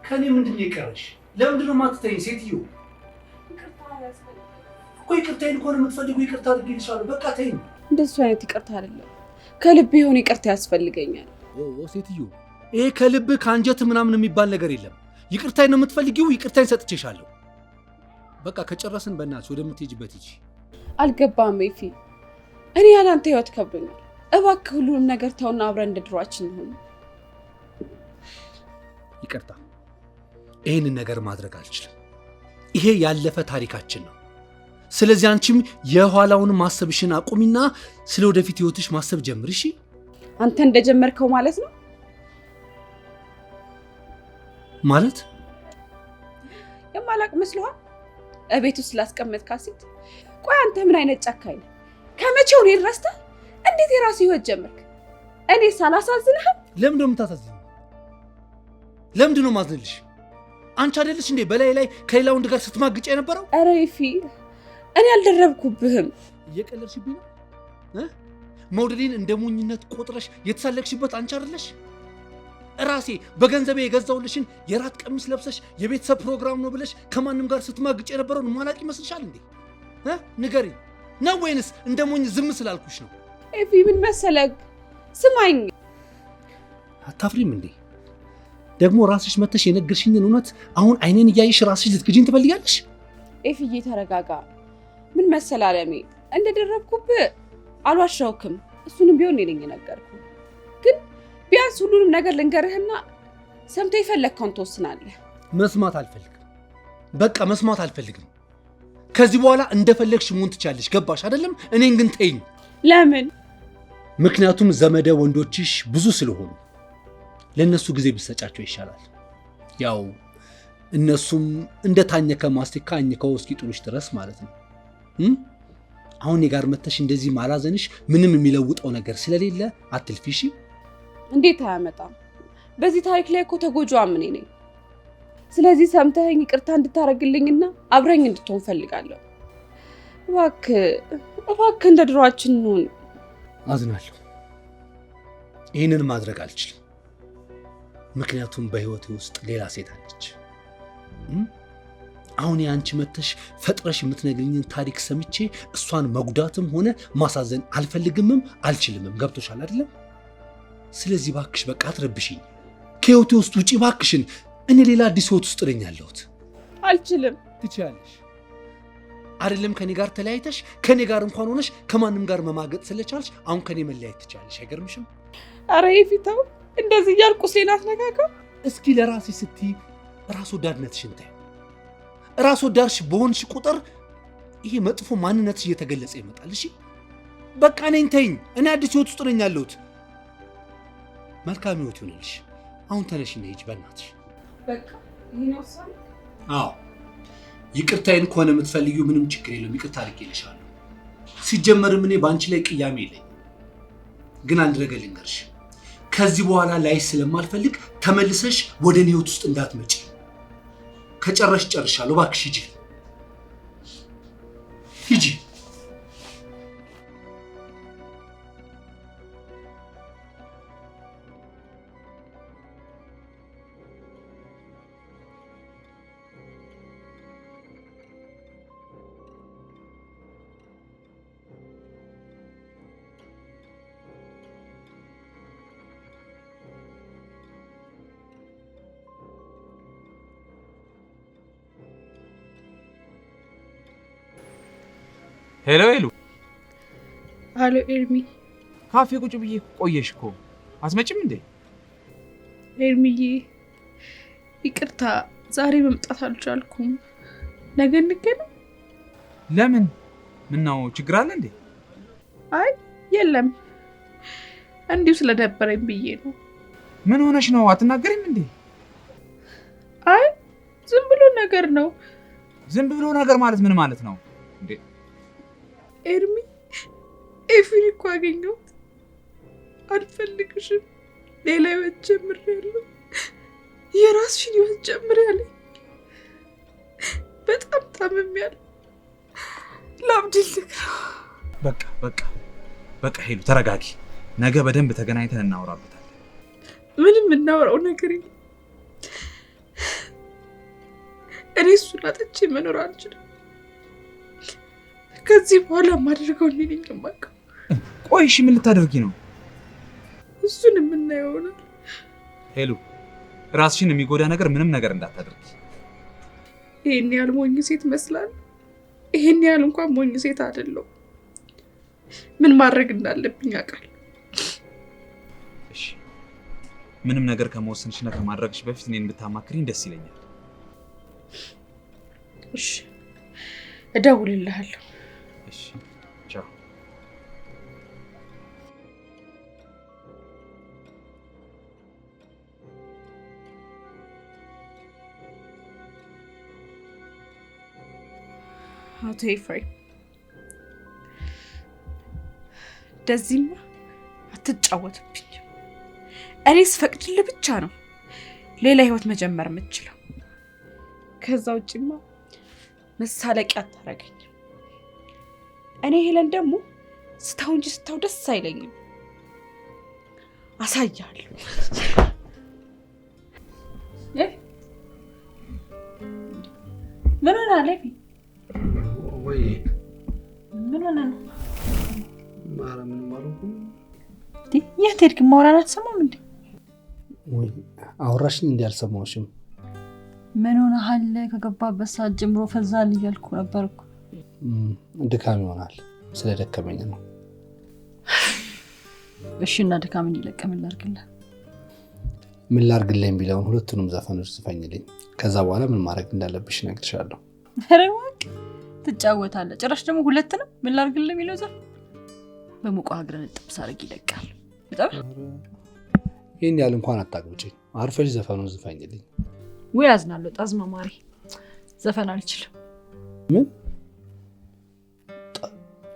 Speaker 1: ከኔ ምንድን ነው የቀረሽ? ለምንድን ነው የማትተይኝ ሴትዮ? እኮ ይቅርታዬን ከሆነ የምትፈልጉ ይቅርታ አድርጌልሻለሁ። በቃ ተይኝ።
Speaker 9: እንደሱ አይነት ይቅርታ አይደለም፣ ከልብ የሆነ ይቅርታ ያስፈልገኛል።
Speaker 1: ሴትዮ ይሄ ከልብ ከአንጀት ምናምን የሚባል ነገር የለም። ይቅርታዬን ነው የምትፈልጊው? ይቅርታዬን ሰጥቼሻለሁ። በቃ ከጨረስን በእናትሽ ወደምትሄጂበት ሂጂ።
Speaker 9: አልገባም ኤፊ፣ እኔ ያላንተ ህይወት ከብዶኛል። እባክህ ሁሉንም ነገር ተውና አብረን እንደ ድሯችን እንሁን።
Speaker 1: ይቅርታ፣ ይህንን ነገር ማድረግ አልችልም። ይሄ ያለፈ ታሪካችን ነው። ስለዚህ አንቺም የኋላውን ማሰብሽን አቁሚና ስለ ወደፊት ህይወትሽ ማሰብ ጀምር። እሺ?
Speaker 9: አንተ እንደጀመርከው ማለት ነው?
Speaker 1: ማለት
Speaker 9: የማላቅ መስሎሃል? እቤት ውስጥ ስላስቀመጥካት ሴት። ቆይ አንተ ምን አይነት ጨካኝ ነህ? ከመቼው ነው ረስተህ እንዴት የራስህ ህይወት ጀመርክ? እኔ ሳላሳዝንህም?
Speaker 1: ለምንድን ነው የምታሳዝነው? ለምንድን ነው ማዝንልሽ? አንቺ አይደለሽ እንዴ በላይ ላይ ከሌላ ወንድ ጋር ስትማግጭ የነበረው?
Speaker 9: ኧረ ኤፊ፣ እኔ አልደረብኩብህም።
Speaker 1: እየቀለድሽብኝ ነው። መውደዴን እንደ ሞኝነት ቆጥረሽ የተሳለቅሽበት አንቺ አይደለሽ? ራሴ በገንዘቤ የገዛውልሽን የራት ቀሚስ ለብሰሽ የቤተሰብ ፕሮግራም ነው ብለሽ ከማንም ጋር ስትማግጭ የነበረውን ማላቅ ይመስልሻል እንዴ? ንገሪ ነው ወይንስ እንደ ሞኝ ዝም ስላልኩሽ ነው?
Speaker 9: ኤፊ ምን መሰለህ፣ ስማኝ።
Speaker 1: አታፍሪም እንዴ? ደግሞ ራስሽ መተሽ የነገርሽኝን እውነት አሁን አይኔን እያየሽ ራስሽ ልትክጂኝ ትፈልጊያለሽ?
Speaker 9: ኤፊዬ ተረጋጋ። ምን መሰለህ አለሜ፣ እንደደረብኩብህ አልዋሻውክም። እሱንም ቢሆን እኔ ነኝ የነገርኩህ። ግን ቢያንስ ሁሉንም ነገር ልንገርህና ሰምተህ የፈለግከውን ትወስናለህ።
Speaker 1: መስማት አልፈልግም። በቃ መስማት አልፈልግም። ከዚህ በኋላ እንደፈለግሽ መሆን ትቻለሽ። ገባሽ አይደለም? እኔን ግን ተይኝ።
Speaker 9: ለምን?
Speaker 1: ምክንያቱም ዘመደ ወንዶችሽ ብዙ ስለሆኑ ለነሱ ጊዜ ብትሰጫቸው ይሻላል። ያው እነሱም እንደታኘከ ማስቲካ አኝከው እስኪጥሉሽ ድረስ ማለት ነው። አሁን እኔ ጋር መተሽ እንደዚህ ማላዘንሽ ምንም የሚለውጠው ነገር ስለሌለ አትልፊ። እሺ?
Speaker 9: እንዴት አያመጣም? በዚህ ታሪክ ላይ እኮ ተጎጂዋ እኔ ነኝ። ስለዚህ ሰምተኸኝ ይቅርታ እንድታረግልኝና አብረኝ እንድትሆን ፈልጋለሁ። እባክህ እንደ ድሯችን እንሁን።
Speaker 1: አዝናለሁ። ይህንን ማድረግ አልችልም። ምክንያቱም በህይወቴ ውስጥ ሌላ ሴት አለች። አሁን ያንቺ መተሽ ፈጥረሽ የምትነግሪኝን ታሪክ ሰምቼ እሷን መጉዳትም ሆነ ማሳዘን አልፈልግምም አልችልምም። ገብቶሻል አይደለም? ስለዚህ ባክሽ በቃ አትረብሽኝ። ከህይወቴ ውስጥ ውጪ ባክሽን። እኔ ሌላ አዲስ ህይወት ውስጥ ነኝ ያለሁት።
Speaker 9: አልችልም።
Speaker 1: ትችያለሽ አይደለም? ከኔ ጋር ተለያይተሽ ከኔ ጋር እንኳን ሆነሽ ከማንም ጋር መማገጥ ስለቻልሽ አሁን ከኔ መለያየት ትችያለሽ። አይገርምሽም?
Speaker 9: አረ ይፊታው እንደዚህ እያልኩ ሴና አትነጋገር።
Speaker 1: እስኪ ለራሴ ስትይ ራስ ወዳድነትሽን ተይው። ራስ ወዳድሽ በሆንሽ ቁጥር ይሄ መጥፎ ማንነትሽ እየተገለጸ ይመጣል። እሺ በቃ እኔን ተይኝ። እኔ አዲስ ህይወት ውስጥ ነኝ ያለሁት። መልካም ህይወት ይሁንልሽ። አሁን ተነሽና ሂጂ በእናትሽ።
Speaker 9: በቃ ይሄ ነው ሰው።
Speaker 1: አዎ ይቅርታዬን ከሆነ የምትፈልጊው ምንም ችግር የለውም። ይቅርታ አድርጌልሻለሁ። ሲጀመርም እኔ በአንቺ ላይ ቅያሜ የለኝም። ግን አንድ ነገር ልንገርሽ፣ ከዚህ በኋላ ላይ ስለማልፈልግ ተመልሰሽ ወደ እኔ ህይወት ውስጥ እንዳትመጪ። ከጨረሽ ጨርሻለሁ። እባክሽ ሂጂ ሂጂ።
Speaker 5: ሄሎ ሄሎ።
Speaker 9: አሎ ኤርሚ።
Speaker 5: ካፌ ቁጭ ብዬ ቆየሽ እኮ አትመጭም እንዴ?
Speaker 9: ኤርሚዬ ይቅርታ ዛሬ መምጣት አልቻልኩም። ነገ እንገናኝ።
Speaker 5: ለምን? ምነው ችግር አለ እንዴ?
Speaker 9: አይ የለም እንዲሁ ስለደበረኝ ብዬ ነው።
Speaker 5: ምን ሆነሽ ነው? አትናገሪም እንዴ?
Speaker 9: አይ ዝም ብሎ ነገር ነው።
Speaker 5: ዝም ብሎ ነገር ማለት ምን ማለት ነው እንዴ?
Speaker 9: ኤርሚ ኤፊን እኮ አገኘሁት። አልፈልግሽም፣ ሌላ ህይወት ጀምሬያለሁ፣ የራስሽን ህይወት ጀምሬያለሁ። በጣም ታምሜያለሁ። ላብድል ነው።
Speaker 5: በቃ በቃ በቃ ሄሉ ተረጋጊ። ነገ በደንብ ተገናኝተን እናወራበታለን።
Speaker 9: ምንም እናወራው ነገር የለም። እኔ እሱን አጥቼ መኖር አልችልም። ከዚህ በኋላ ማድረገው እኔ ነኝ የማውቀው።
Speaker 5: ቆይ እሺ ምን ልታደርጊ ነው?
Speaker 9: እሱን የምናየው ይሆናል።
Speaker 5: ሄሉ ራስሽን የሚጎዳ ነገር ምንም ነገር እንዳታደርጊ።
Speaker 9: ይሄን ያህል ሞኝ ሴት መስላል። ይሄን ያህል እንኳን ሞኝ ሴት አይደለሁ። ምን ማድረግ እንዳለብኝ አውቃለሁ።
Speaker 5: እሺ ምንም ነገር ከመወሰንሽና ከማድረግሽ በፊት እኔን ብታማክሪኝ ደስ ይለኛል።
Speaker 9: እሺ እደውልልሃለሁ።
Speaker 5: እሺ ቻው።
Speaker 9: አቶ ኤፍሬም እንደዚህማ አትጫወትብኝ። እኔ ስፈቅድልህ ብቻ ነው ሌላ ህይወት መጀመር የምችለው። ከዛ ውጭማ መሳለቂያ አታረገኝም። እኔ ሄለን ደግሞ ስታው እንጂ ስታው ደስ አይለኝም። አሳያለሁ። ምን ሆነ አለፊ?
Speaker 8: ወይ
Speaker 9: ምን ሆነ ነው?
Speaker 8: ምን ማለት ነው?
Speaker 9: የት ሄድክ? ማውራን አትሰማም እንዴ?
Speaker 8: ወይ አውራሽኝ እንዴ? አልሰማሁሽም።
Speaker 7: ምን ሆነሃል? ከገባበት ሰዓት ጀምሮ ፈዛል እያልኩ ነበር እኮ።
Speaker 8: ድካም ይሆናል። ስለደከመኝ ነው።
Speaker 7: እሺ እና ድካም እንዲለቀም ላድርግልህ?
Speaker 8: ምን ላድርግልኝ ቢለውን ሁለቱንም ዘፈኖች ዝፈኝልኝ። ከዛ በኋላ ምን ማድረግ እንዳለብሽ እነግርሻለሁ።
Speaker 7: ኧረ እባክህ ትጫወታለህ። ጭራሽ ደግሞ ሁለት ነው። ምን ላድርግልህ የሚለው ዘፈን በሙቋ ሀገርን ጥብስ አድርግ ይለቃል። በጣም
Speaker 8: ይሄን ያህል እንኳን አታግብጪኝ። አርፈሽ ዘፈኑን ዝፈኝልኝ።
Speaker 7: ወይ አዝናለሁ። ጣዝማ ማሪ ዘፈን አልችልም።
Speaker 8: ምን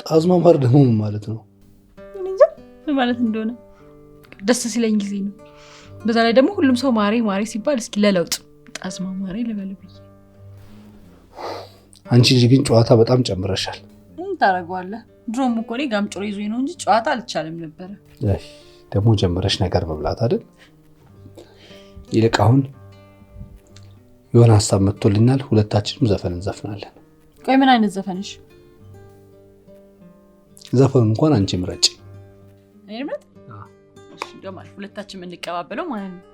Speaker 8: ጣዝማ ማር ደግሞ ምን ማለት ነው?
Speaker 7: እንጃ ምን ማለት እንደሆነ ደስ ሲለኝ ጊዜ ነው። በዛ ላይ ደግሞ ሁሉም ሰው ማሪ ማሪ ሲባል እስኪ ለለውጥ ጣዝማ ማሪ ልበል ብዬ።
Speaker 8: አንቺ ልጅ ግን ጨዋታ በጣም ጨምረሻል።
Speaker 7: ምን ታደርገዋለህ? ድሮም እኮ እኔ ጋምጮ ይዞኝ ነው እንጂ ጨዋታ አልቻለም ነበረ።
Speaker 8: ደግሞ ጀምረሽ ነገር መብላት አይደል?
Speaker 1: ይልቅ አሁን የሆነ ሀሳብ መጥቶልኛል። ሁለታችንም ዘፈን እንዘፍናለን።
Speaker 3: ቆይ ምን አይነት ዘፈንሽ?
Speaker 1: ዘፈኑ እንኳን አንቺ ምረጭ።
Speaker 3: እኔ ምረጥ? እሺ እንደውም ሁለታችንም እንቀባበለው ማለት ነው።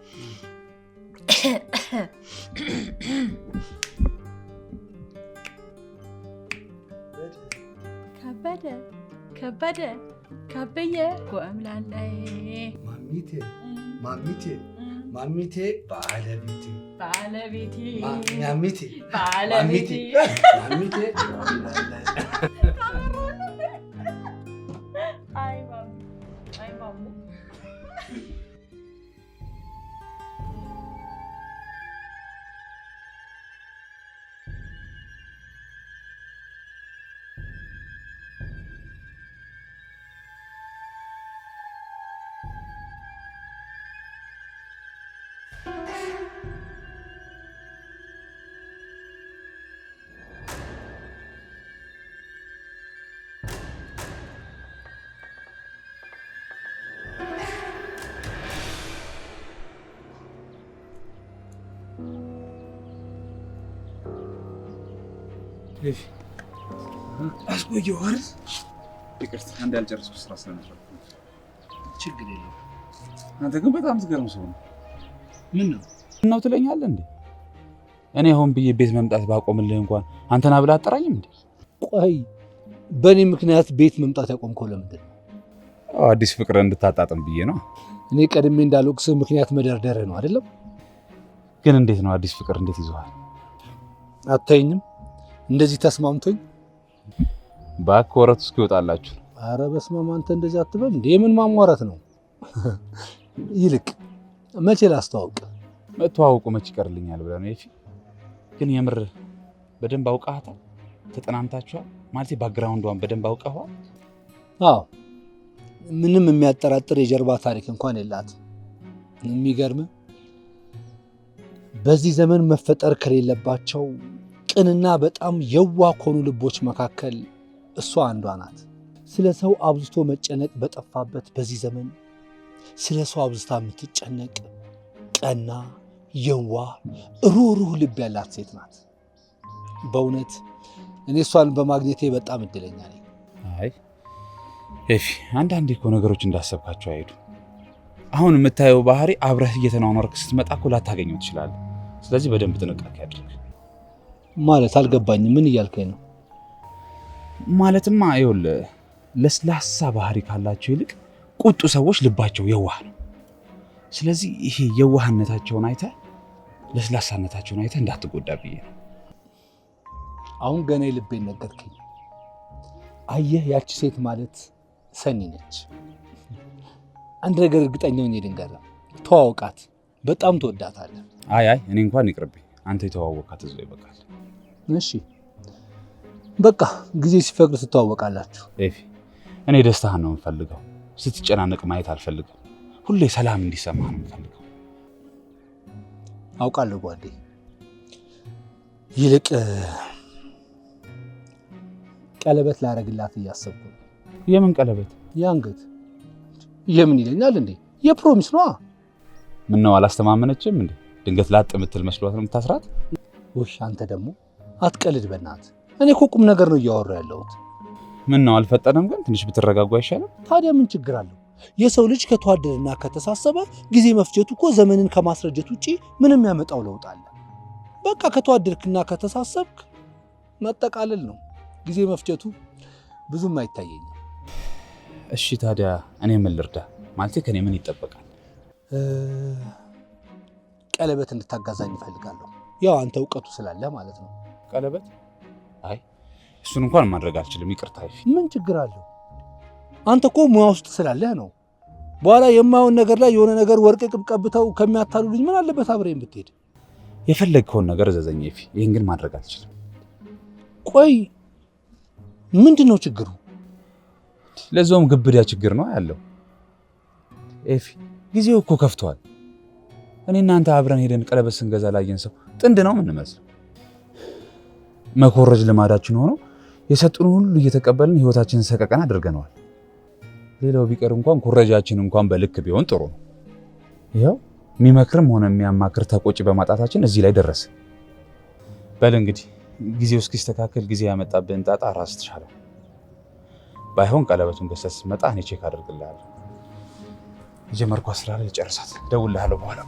Speaker 3: ከበደ ከበደ ከበየ ጎምላላይ
Speaker 8: ማሚቴ ማሚቴ ማሚቴ ባለቤቴ
Speaker 3: ባለቤቴ
Speaker 8: ማሚቴ
Speaker 3: ባለቤቴ
Speaker 8: ማሚቴ
Speaker 3: አይ ማሙ አይ ማሙ
Speaker 5: አስቆየው አይደል? ይቅርታ አንድ ያልጨረስኩት ስራ ስለነበረ።
Speaker 1: ችግር የለውም።
Speaker 5: አንተ ግን በጣም ትገርም ሰው ነው።
Speaker 1: ምን ነው
Speaker 5: እናው ትለኛለህ እንዴ? እኔ ሆን ብዬ ቤት መምጣት ባቆምልህ እንኳን አንተና ብላ አጠራኝም እንዴ?
Speaker 1: ቆይ በእኔ ምክንያት ቤት መምጣት ያቆምከው ለምንድን ነው?
Speaker 5: አዲስ ፍቅር እንድታጣጥም ብዬ ነው።
Speaker 1: እኔ ቀድሜ እንዳልወቅስህ ምክንያት መደርደርህ ነው አይደለም?
Speaker 5: ግን እንዴት ነው አዲስ ፍቅር እንዴት ይዘዋል?
Speaker 1: አታይኝም እንደዚህ ተስማምቶኝ?
Speaker 5: እባክህ ወረት እስኪ ይወጣላችሁ።
Speaker 1: አረ በስመ አብ አንተ እንደዚህ አትበል እንዴ! ምን ማሟረት ነው? ይልቅ መቼ ላስተዋውቅ?
Speaker 5: መተዋወቁ መች ይቀርልኛል ብለህ ነው? ግን የምር በደንብ አውቃታል? ተጠናንታችኋል? ማለት ባክግራውንዷን በደንብ አውቀዋል?
Speaker 1: አዎ፣ ምንም የሚያጠራጥር የጀርባ ታሪክ እንኳን የላትም። የሚገርም በዚህ ዘመን መፈጠር ከሌለባቸው ቅንና በጣም የዋህ ከሆኑ ልቦች መካከል እሷ አንዷ ናት። ስለ ሰው አብዝቶ መጨነቅ በጠፋበት በዚህ ዘመን ስለ ሰው አብዝታ የምትጨነቅ ቀና፣ የዋህ፣ ሩህሩህ ልብ ያላት ሴት ናት። በእውነት እኔ እሷን በማግኘቴ በጣም እድለኛ ነኝ።
Speaker 5: አይ ኤፊ፣ አንዳንዴ እኮ ነገሮች እንዳሰብካቸው አይሄዱ። አሁን የምታየው ባህሪ አብረህ እየተኗኗርክ ስትመጣ እኮ ላታገኘው ትችላለህ። ስለዚህ በደንብ ጥንቃቄ አድርግ።
Speaker 1: ማለት አልገባኝም። ምን እያልከኝ ነው?
Speaker 5: ማለትማ ይኸውልህ ለስላሳ ባህሪ ካላቸው ይልቅ ቁጡ ሰዎች ልባቸው የዋህ ነው። ስለዚህ ይሄ የዋህነታቸውን አይተህ ለስላሳነታቸውን አይተህ እንዳትጎዳ ብዬ ነው።
Speaker 1: አሁን ገና የልቤን ነገርከኝ። አየህ፣ ያቺ ሴት ማለት ሰኒ ነች። አንድ ነገር እርግጠኛ ነኝ ልንገርህ፣ ተዋውቃት፣ በጣም ትወዳታለህ።
Speaker 5: አይ እኔ እንኳን ይቅርብኝ፣ አንተ የተዋወቃት እዛው ይበቃል።
Speaker 1: እሺ በቃ ጊዜ ሲፈቅድ ትተዋወቃላችሁ።
Speaker 5: ኤፊ፣ እኔ ደስታህን ነው የምፈልገው። ስትጨናነቅ ማየት አልፈልግም። ሁሌ ሰላም እንዲሰማህ ነው የምፈልገው።
Speaker 1: አውቃለሁ ጓዴ። ይልቅ ቀለበት ላረግላት እያሰብኩ ነው።
Speaker 5: የምን ቀለበት?
Speaker 1: የአንገት። የምን ይለኛል እንዴ? የፕሮሚስ ነዋ።
Speaker 5: ምን ነው አላስተማመነችም እንዴ? ድንገት ላጥ የምትል መስሏት ነው የምታስራት?
Speaker 1: ውይ አንተ ደግሞ አትቀልድ በእናትህ። እኔ እኮ ቁም ነገር ነው እያወራ ያለሁት።
Speaker 5: ምን ነው አልፈጠነም? ግን ትንሽ ብትረጋጉ አይሻልም?
Speaker 1: ታዲያ ምን ችግር አለው? የሰው ልጅ ከተዋደደና ከተሳሰበ ጊዜ መፍጀቱ እኮ ዘመንን ከማስረጀት ውጪ ምንም ያመጣው ለውጥ አለ? በቃ ከተዋደድክና ከተሳሰብክ መጠቃለል ነው። ጊዜ መፍጀቱ ብዙም አይታየኝም።
Speaker 5: እሺ ታዲያ እኔ ምን ልርዳ? ማለት ከኔ ምን ይጠበቃል?
Speaker 1: ቀለበት እንድታጋዛኝ እፈልጋለሁ። ያው አንተ እውቀቱ ስላለ ማለት ነው።
Speaker 5: ቀለበት? አይ እሱን እንኳን ማድረግ አልችልም፣ ይቅርታ።
Speaker 1: ምን ችግር አለው? አንተ እኮ ሙያ ውስጥ ስላለህ ነው። በኋላ የማይሆን ነገር ላይ የሆነ ነገር ወርቅ ቀብተው ከሚያታሉልኝ ምን አለበት አብረኝ ብትሄድ?
Speaker 5: የፈለግከውን ነገር እዘዘኝ ኤፊ፣ ይህን ግን ማድረግ አልችልም።
Speaker 1: ቆይ ምንድን ነው ችግሩ?
Speaker 5: ለዛውም ግብዳ ችግር ነው ያለው። ኤፊ ጊዜው እኮ ከፍቷል። እኔ እናንተ አብረን ሄደን ቀለበት ስንገዛ ላየን ሰው ጥንድ ነው የምንመስለው። መኮረጅ ልማዳችን ሆኖ የሰጡን ሁሉ እየተቀበልን ህይወታችንን ሰቀቀን አድርገነዋል። ሌላው ቢቀር እንኳን ኩረጃችን እንኳን በልክ ቢሆን ጥሩ ነው። ይኸው የሚመክርም ሆነ የሚያማክር ተቆጪ በማጣታችን እዚህ ላይ ደረሰ። በል እንግዲህ ጊዜው እስኪስተካከል ጊዜ ያመጣብህን ጣጣ ራስ ትሻለው። ባይሆን ቀለበቱን ገዝተህ ስትመጣ እኔ ቼክ አደርግልሃለሁ። የጀመርኳት ስራ ላይ ልጨርሳት፣ እደውልልሃለሁ በኋላ።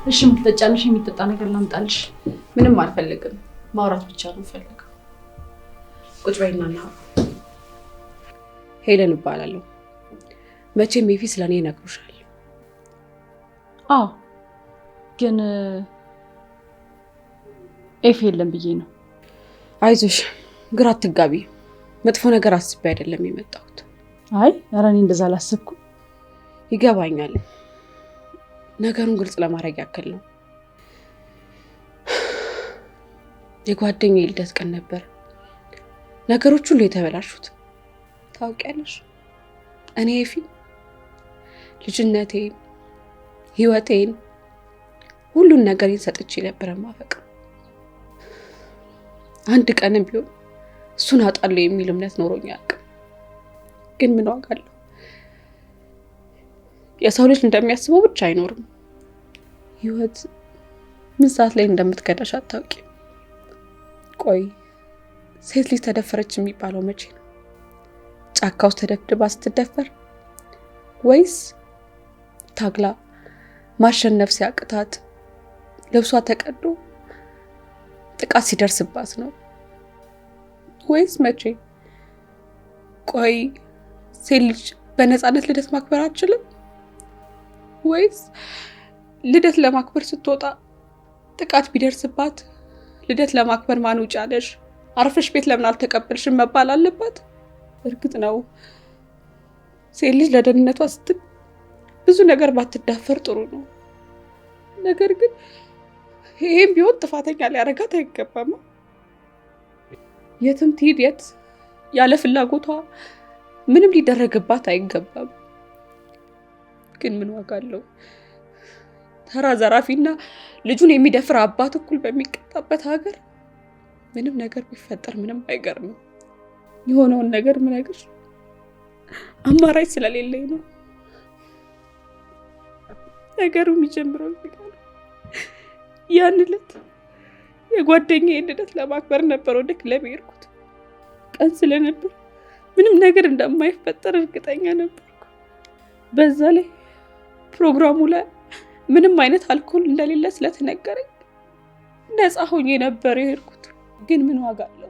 Speaker 3: እሺ የምትጠጫለሽ? የሚጠጣ ነገር ላምጣልሽ?
Speaker 9: ምንም አልፈልግም።
Speaker 3: ማውራት ብቻ ነው ፈልገው።
Speaker 9: ቁጭ በይና እናውራ። ሄለን እባላለሁ። መቼም ኤፊ ስለኔ ይነግሩሻል።
Speaker 7: አዎ፣ ግን ኤፊ የለም ብዬ ነው።
Speaker 9: አይዞሽ፣ ግራ አትጋቢ። መጥፎ ነገር አስቤ አይደለም የመጣሁት።
Speaker 7: አይ ኧረ እኔ እንደዛ አላሰብኩም።
Speaker 9: ይገባኛል። ነገሩን ግልጽ ለማድረግ ያክል ነው። የጓደኛዬ ልደት ቀን ነበር ነገሮች ሁሉ የተበላሹት። ታውቂያለሽ፣ እኔ ኤፊ ልጅነቴን፣ ህይወቴን፣ ሁሉን ነገሬን ሰጥቼ ነበር ማፈቅር። አንድ ቀንም ቢሆን እሱን አጣለሁ የሚል እምነት ኖሮኝ አያውቅም። ግን ምን ዋጋ አለው? የሰው ልጅ እንደሚያስበው ብቻ አይኖርም። ህይወት ምን ሰዓት ላይ እንደምትከዳሽ አታውቂም። ቆይ ሴት ልጅ ተደፈረች የሚባለው መቼ ነው? ጫካ ውስጥ ተደብድባ ስትደፈር፣ ወይስ ታግላ ማሸነፍ ሲያቅታት ልብሷ ተቀዶ ጥቃት ሲደርስባት ነው? ወይስ መቼ? ቆይ ሴት ልጅ በነፃነት ልደት ማክበር አትችልም? ወይስ ልደት ለማክበር ስትወጣ ጥቃት ቢደርስባት ልደት ለማክበር ማን ውጭ አለሽ፣ አርፈሽ ቤት ለምን አልተቀበልሽም መባል አለባት? እርግጥ ነው ሴት ልጅ ለደህንነቷ ስትል ብዙ ነገር ባትዳፈር ጥሩ ነው። ነገር ግን ይሄም ቢሆን ጥፋተኛ ሊያደርጋት አይገባም። የትም ትሂድ የት ያለ ፍላጎቷ ምንም ሊደረግባት አይገባም። ግን ምን ዋጋ አለው? ተራ ዘራፊና ልጁን የሚደፍር አባት እኩል በሚቀጣበት ሀገር ምንም ነገር ቢፈጠር ምንም አይገርምም። የሆነውን ነገር ምነግርሽ አማራጭ ስለሌለኝ ነው። ነገሩ የሚጀምረው ያን ዕለት የጓደኛዬን ልደት ለማክበር ነበር ወደ ክለብ የሄድኩት። ቀን ስለነበር ምንም ነገር እንደማይፈጠር እርግጠኛ ነበርኩ። በዛ ላይ ፕሮግራሙ ላይ ምንም አይነት አልኮል እንደሌለ ስለተነገረኝ ነፃ ሆኜ ነበር የሄድኩት። ግን ምን ዋጋ አለው?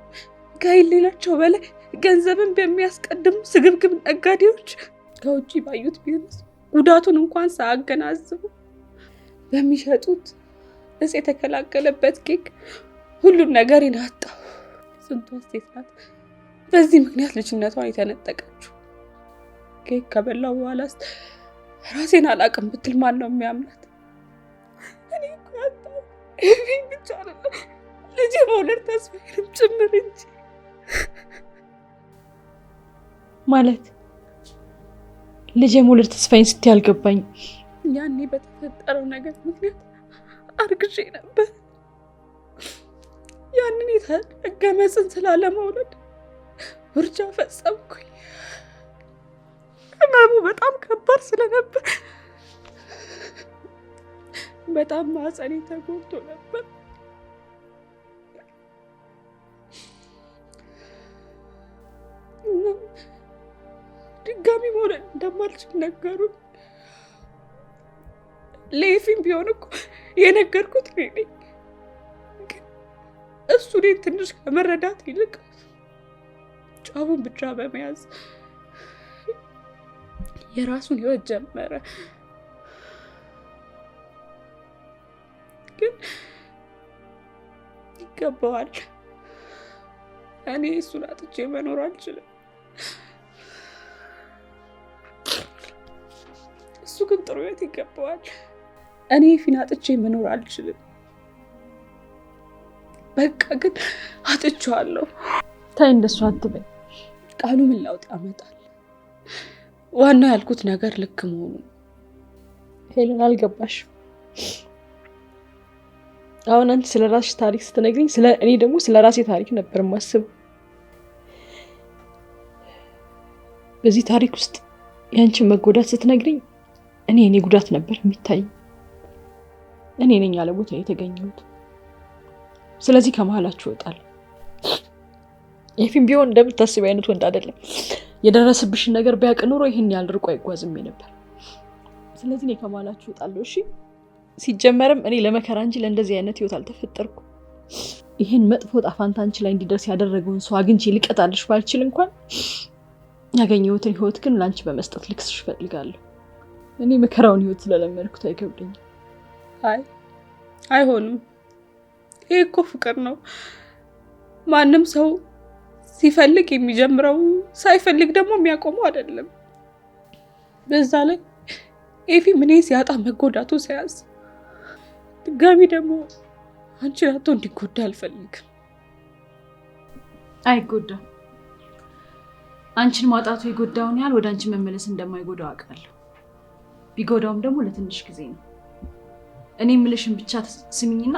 Speaker 9: ከሌላቸው በላይ ገንዘብን በሚያስቀድሙ ስግብግብ ነጋዴዎች ከውጭ ባዩት ቢዝነስ ጉዳቱን እንኳን ሳያገናዝቡ በሚሸጡት እጽ የተከላከለበት ኬክ ሁሉም ነገር ይናጣው። ስንቷ ሴት ናት በዚህ ምክንያት ልጅነቷን የተነጠቀችው። ኬክ ከበላው በኋላስ ራሴን አላቅም ብትል ማን ነው የሚያምናት? እኔ እኮ ያጣሁት ኤፊን ብቻ አይደለም ልጅ መውለድ ተስፋዬንም ጭምር እንጂ።
Speaker 3: ማለት ልጅ የመውለድ ተስፋዬን ስትይ አልገባኝም።
Speaker 9: ያኔ በተፈጠረው ነገር ምክንያት አርግዤ ነበር። ያንን የተረገመ ጽንስ ላለመውለድ ውርጃ ፈጸምኩኝ። ህመሙ በጣም ከባድ ስለነበር በጣም ማህፀኔ ተጎድቶ ነበር። ድጋሚ መውለድ እንደማልችል ነገሩኝ። ለኤፊም ቢሆን እኮ የነገርኩት እኔ ነኝ። ግን እሱ እኔን ትንሽ ከመረዳት ይልቅ ጫፉን ብቻ በመያዝ የራሱን ህይወት ጀመረ። ግን ይገባዋል። እኔ እሱን አጥቼ መኖር አልችልም። እሱ ግን ጥሩ ህይወት ይገባዋል። እኔ ኤፊን አጥቼ መኖር አልችልም። በቃ ግን አጥቼዋለሁ።
Speaker 3: ታይ እንደሱ አትበይ።
Speaker 9: ቃሉ ምን ለውጥ ያመጣል? ዋናው ያልኩት ነገር ልክ መሆኑ።
Speaker 3: ሄለን አልገባሽም። አሁን አንቺ ስለ ራስሽ ታሪክ ስትነግሪኝ እኔ ደግሞ ስለ ራሴ ታሪክ ነበር የማስበው። በዚህ ታሪክ ውስጥ ያንቺን መጎዳት ስትነግሪኝ እኔ ጉዳት ነበር የሚታየኝ። እኔ ነኝ ያለ ቦታ የተገኘሁት። ስለዚህ ከመሀላችሁ እወጣለሁ። ኤፊም ቢሆን እንደምታስቢው አይነት ወንድ አይደለም። የደረሰብሽን ነገር ቢያውቅ ኖሮ ይህን ያህል ርቆ አይጓዝም ነበር። ስለዚህ እኔ ከመሀላችሁ እወጣለሁ። እሺ? ሲጀመርም እኔ ለመከራ እንጂ ለእንደዚህ አይነት ህይወት አልተፈጠርኩም። ይህን መጥፎ ጣፋንታ አንቺ ላይ እንዲደርስ ያደረገውን ሰው አግኝቼ ልቀጣልሽ ባልችል እንኳን ያገኘሁትን ህይወት ግን ለአንቺ በመስጠት ልክስሽ እፈልጋለሁ። እኔ መከራውን ህይወት ስለለመድኩት አይከብደኝም።
Speaker 9: አይሆንም። ይሄ እኮ ፍቅር ነው። ማንም ሰው ሲፈልግ የሚጀምረው ሳይፈልግ ደግሞ የሚያቆመው አይደለም። በዛ ላይ ኤፊ ምን ሲያጣ መጎዳቱ ሳያዝ ድጋሚ ደግሞ አንቺን አጥቶ እንዲጎዳ አልፈልግም።
Speaker 3: አይጎዳም። አንቺን ማጣቱ የጎዳውን ያህል ወደ አንቺ መመለስ እንደማይጎዳው አውቃለሁ። ቢጎዳውም ደግሞ ለትንሽ ጊዜ ነው። እኔ የምልሽን ብቻ ስሚኝና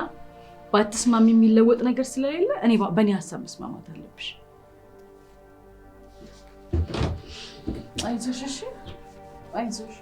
Speaker 3: ባትስማሚ የሚለወጥ ነገር ስለሌለ እኔ በእኔ ሀሳብ መስማማት አለብሽ። አይዞሽ፣ እሺ? አይዞሽ።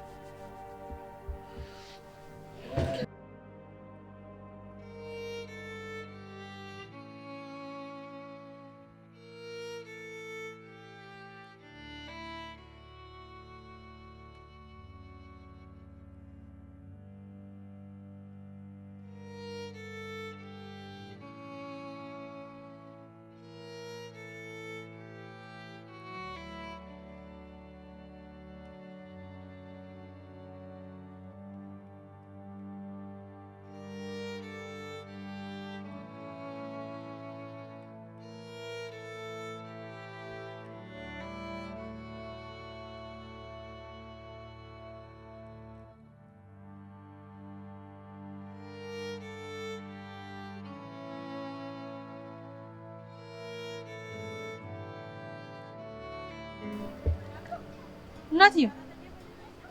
Speaker 3: እናትዬ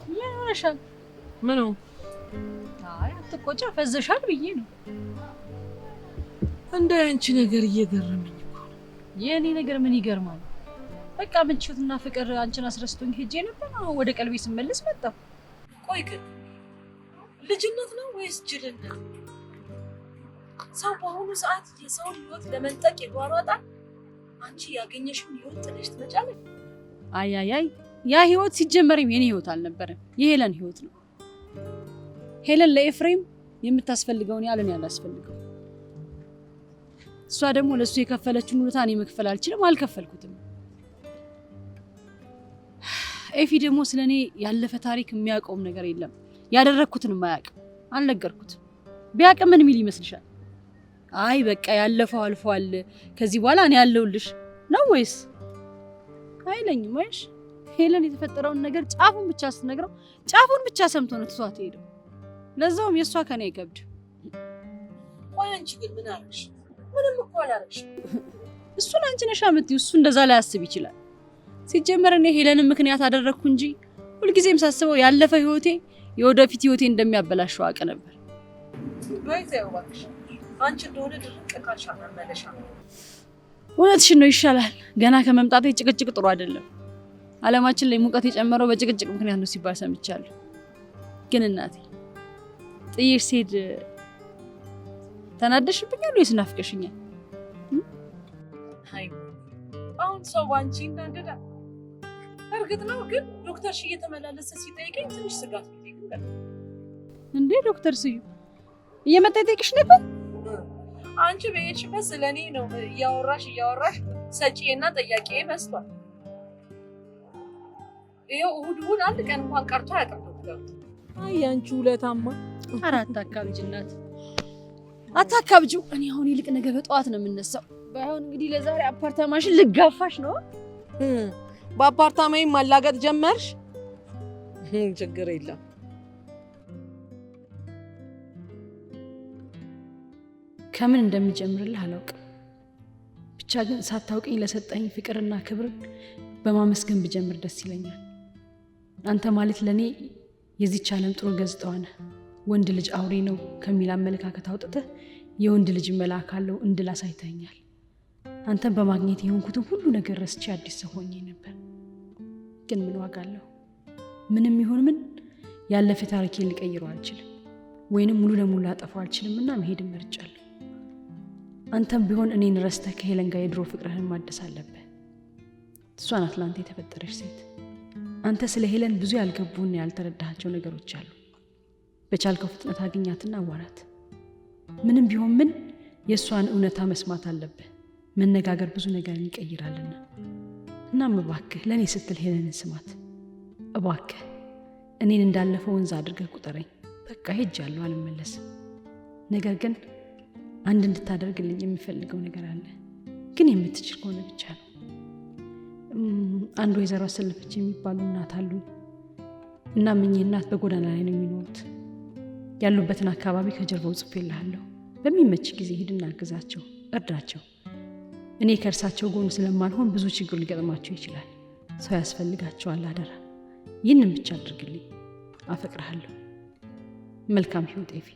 Speaker 3: ምን ሆነሻል? ምን ነው? አይ አትቆጫ፣ ፈዘሻል ብዬ ነው።
Speaker 10: እንደ አንቺ ነገር እየገረመኝ እኮ።
Speaker 3: የእኔ ነገር ምን ይገርማል? በቃ ምንችትና ፍቅር አንቺን አስረስቶኝ ሄጄ ነበር። አሁን ወደ ቀልቤ ስመለስ መጣሁ።
Speaker 10: ቆይ ግን ልጅነት ነው ወይስ ጅልነት? ሰው በአሁኑ ሰዓት የሰውን ህይወት ለመንጠቅ ይሯሯጣል። አንቺ ያገኘሽውን ህይወት ጥለሽ ትመጫለሽ?
Speaker 7: አይ ያ ህይወት ሲጀመርም የኔ ህይወት አልነበረም፣ የሄለን ህይወት ነው። ሄለን ለኤፍሬም የምታስፈልገውን ያለን ያላስፈልገው። እሷ ደግሞ ለሱ የከፈለችውን ውለታ እኔ መክፈል አልችልም፣ አልከፈልኩትም። ኤፊ ደግሞ ስለኔ ያለፈ ታሪክ የሚያውቀውም ነገር የለም፣ ያደረኩትን የማያውቅ አልነገርኩትም። ቢያውቅ ምን ሚል ይመስልሻል? አይ በቃ ያለፈው አልፏል፣ ከዚህ በኋላ እኔ ያለሁልሽ ነው ወይስ አይለኝም? ወይስ ሄለን የተፈጠረውን ነገር ጫፉን ብቻ ስትነግረው ጫፉን ብቻ ሰምቶ ነው ትቷት ሄደው። ለዛውም የእሷ ከኔ አይከብድ።
Speaker 10: ቆይ አንቺ ግን ምን አደረግሽ? ምንም እኮ አላደረግሽ።
Speaker 7: እሱን አንቺ ነሽ የምትይው። እሱ እንደዛ ላይ ያስብ ይችላል። ሲጀመር እኔ ሄለንን ምክንያት አደረግኩ እንጂ ሁልጊዜም ሳስበው ያለፈ ህይወቴ የወደፊት ህይወቴ እንደሚያበላሸው አውቅ ነበር።
Speaker 10: ባይዘው እባክሽ አንቺ እንደሆነ ድርቅ ካልሻ መመለሻ ነው።
Speaker 7: እውነትሽን ነው፣ ይሻላል። ገና ከመምጣቴ ጭቅጭቅ ጥሩ አይደለም። ዓለማችን ላይ ሙቀት የጨመረው በጭቅጭቅ ምክንያት ነው ሲባል ሰምቻለሁ። ግን እናቴ ጥዬሽ ስሄድ ተናደሽብኛል ወይስ ናፍቀሽኛል?
Speaker 10: አይ አሁን ሰው ባንቺ እንዳንደዳ እርግጥ ነው፣ ግን ዶክተር ሺ እየተመላለሰ ሲጠይቀኝ ትንሽ ስጋት ይገኛል።
Speaker 7: እንዴ ዶክተር ስዩ እየመጣ ይጠይቅሽ ነበር?
Speaker 10: አንቺ በየሽበት ስለኔ ነው እያወራሽ ሰጪና ጠያቂዬ በስቷል። ይኸው እሑድ አንድ ቀን እንኳን ቀርቶ አያውቅም ዶክተር።
Speaker 11: አይ አንቺ ውለታማ።
Speaker 7: አራት አካብጅ እናት አታካብጁ። እኔ አሁን ይልቅ ነገ በጠዋት ነው የምነሳው። ባይሆን እንግዲህ ለዛሬ አፓርታማሽን ልጋፋሽ ነው።
Speaker 11: በአፓርታማዬ ማላገጥ ጀመርሽ? ችግር የለም።
Speaker 7: ከምን እንደምጀምርልህ አላውቅም። ብቻ ግን ሳታውቀኝ ለሰጠኝ ፍቅርና ክብር በማመስገን ብጀምር ደስ ይለኛል። አንተ ማለት ለኔ የዚች ዓለም ጥሩ ገጽታዋ ነህ። ወንድ ልጅ አውሬ ነው ከሚል አመለካከት አውጥተህ የወንድ ልጅ መልአክ አለው እንድል አሳይተኛል። አንተን በማግኘት የሆንኩትን ሁሉ ነገር ረስቼ አዲስ ሰው ሆኜ ነበር። ግን ምን ዋጋ አለው? ምንም ይሁን ምን ያለፈ ታሪኬን ልቀይረው አልችልም፣ ወይንም ሙሉ ለሙሉ ላጠፋው አልችልምና መሄድን መርጫለሁ። አንተም ቢሆን እኔን ረስተህ ከሄለን ጋር የድሮ ፍቅርህን ማደስ አለብህ። እሷ ናት ለአንተ የተፈጠረች ሴት። አንተ ስለ ሄለን ብዙ ያልገቡና ያልተረዳሃቸው ነገሮች አሉ። በቻልከው ፍጥነት አግኛትና አዋራት። ምንም ቢሆን ምን የእሷን እውነታ መስማት አለብህ። መነጋገር ብዙ ነገር ይቀይራልና። እናም እባክህ ለእኔ ስትል ሄለንን ስማት። እባክህ እኔን እንዳለፈው ወንዝ አድርገህ ቁጠረኝ። በቃ ሄጃለሁ፣ አልመለስም። ነገር ግን አንድ እንድታደርግልኝ የሚፈልገው ነገር አለ። ግን የምትችል ከሆነ ብቻ ነው። አንድ ወይዘሮ አሰለፈች የሚባሉ እናት አሉ እና እኚህ እናት በጎዳና ላይ ነው የሚኖሩት። ያሉበትን አካባቢ ከጀርባው ጽፌልሃለሁ። በሚመች ጊዜ ሂድና አግዛቸው፣ እርዳቸው። እኔ ከእርሳቸው ጎን ስለማልሆን ብዙ ችግር ሊገጥማቸው ይችላል። ሰው ያስፈልጋቸዋል። አደራ ይህንን ብቻ አድርግልኝ። አፈቅርሃለሁ። መልካም ህይወት ኤፊ።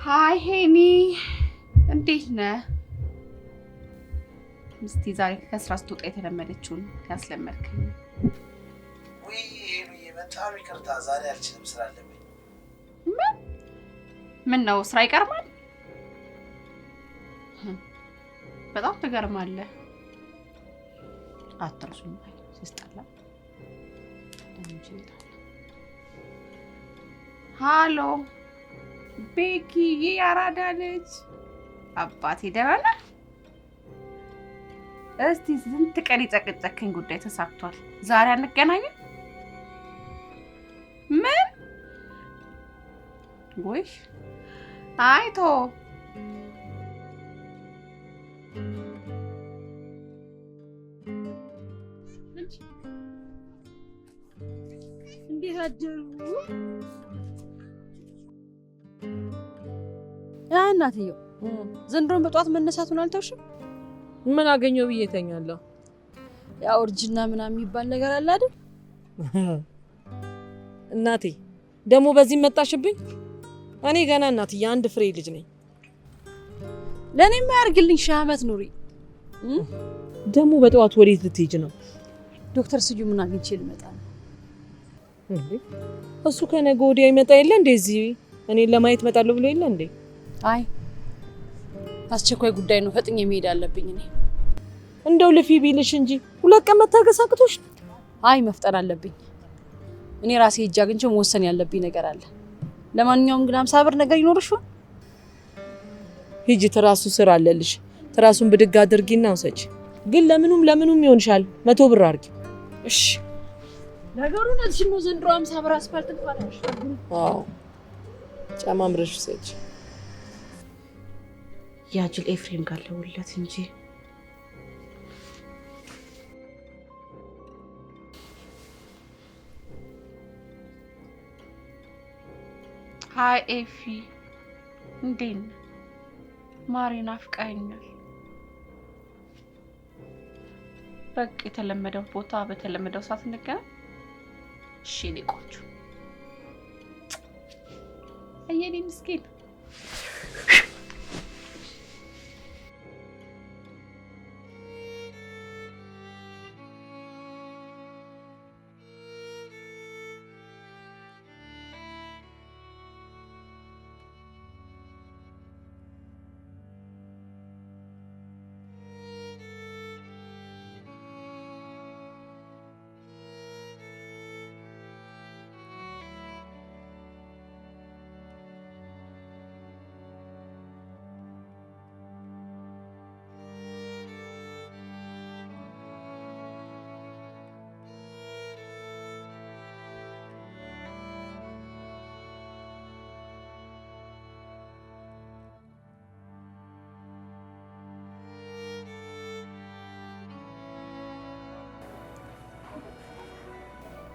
Speaker 9: ሃይ ሄኒ፣ እንዴት ነህ? እስቲ ዛሬ ከስራ ስትወጣ የተለመደችውን ያስለመድከኝ።
Speaker 8: ውይ ሄኒ፣ በጣም ይቅርታ፣ ዛሬ አልችልም፣ ስራ አለብኝ።
Speaker 9: ምን ነው ስራ ይቀርማል? በጣም ትገርማለህ። አትርሱም ሲስጠላ። ሃሎ ቤኪ፣ የአራዳ ልጅ አባቴ ደህና ነህ? እስቲ ስንት ቀን የጨቀጨከኝ ጉዳይ ተሳክቷል። ዛሬ አንገናኝም? ምን? ወይ አይቶ
Speaker 7: እንዴት አደሩ? እናትየው ዘንድሮን በጠዋት መነሳቱን አልተውሽም?
Speaker 11: ምን አገኘው ብዬ ተኛለሁ።
Speaker 7: ያው እርጅና ምናምን የሚባል ነገር አለ አይደል?
Speaker 11: እናቴ ደግሞ በዚህ መጣሽብኝ። እኔ ገና እናትዬ አንድ ፍሬ ልጅ ነኝ።
Speaker 7: ለኔም ያርግልኝ፣ ሺህ ዓመት ኑሪ።
Speaker 11: ደግሞ በጠዋት ወዴት ልትሄጂ ነው?
Speaker 7: ዶክተር ስዩ ምን አግኝቼ ልመጣ ነው?
Speaker 11: እሱ ከነገ ወዲያ ይመጣ የለ እንዴ? እዚህ እኔን ለማየት እመጣለሁ ብሎ የለ እንዴ?
Speaker 7: አይ አስቸኳይ ጉዳይ ነው፣ ፈጥኜ መሄድ አለብኝ። እኔ
Speaker 11: እንደው ልፊ ቢልሽ እንጂ 2 ቀን መታገስ አቅቶሽ?
Speaker 7: አይ መፍጠር አለብኝ። እኔ ራሴ ሄጄ አግኝቼ መወሰን ያለብኝ ነገር አለ። ለማንኛውም ግን 50 ብር ነገር ይኖርሽ?
Speaker 11: ሂጂ፣ ትራሱ ስራ አለልሽ። ትራሱን ብድግ አድርጊና ውሰጂ። ግን ለምኑም ይሆንሻል 100 ብር አድርጊ።
Speaker 7: እሺ ነገሩ ነዚህ ነው። ዘንድሮ 50 ብር አስፋልት እንኳን አይደል?
Speaker 11: አዎ ጨማምረሽ ውሰጂ።
Speaker 3: ያጅል ኤፍሬም ጋር ለውለት እንጂ
Speaker 9: ሃይ ኤፊ፣ እንዴት ነህ? ማሬ ናፍቃኛል። በቃ የተለመደው ቦታ በተለመደው ሰዓት እንገናኝ። እሺ የኔ ቆንጆ። አየኔ ምስኪን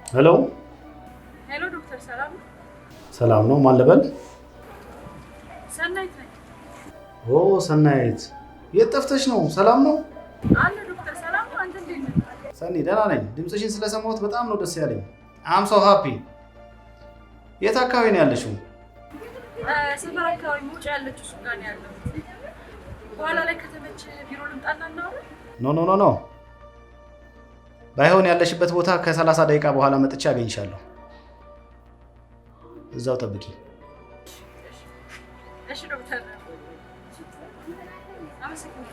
Speaker 8: ሄሎ
Speaker 10: ሄሎ፣ ዶክተር ሰላም ነው?
Speaker 8: ሰላም ነው። ማን ልበል?
Speaker 10: ሰናይት ነኝ።
Speaker 8: ኦ ሰናይት፣ የት ጠፍተሽ ነው? ሰላም ነው?
Speaker 10: አለ ዶክተር ሰላም ነው። አንተ እንዴት ነህ?
Speaker 8: ሰኒ ደህና ነኝ። ድምፅሽን ስለሰማሁት በጣም ነው ደስ ያለኝ። አም ሶ ሃፒ። የት አካባቢ ነው ያለሽው?
Speaker 10: ሰፈር አካባቢ መውጫ ያለችው ሱቅ ጋር ነው ያለው። በኋላ ላይ ከተመቸ ቢሮ ልምጣና እናውራ።
Speaker 8: ኖ ኖ ኖ ኖ፣ ባይሆን ያለሽበት ቦታ ከ30 ደቂቃ በኋላ መጥቼ አገኝሻለሁ። እዛው ጠብቂ።
Speaker 10: እሺ ዶክተር፣ አመሰግናለሁ።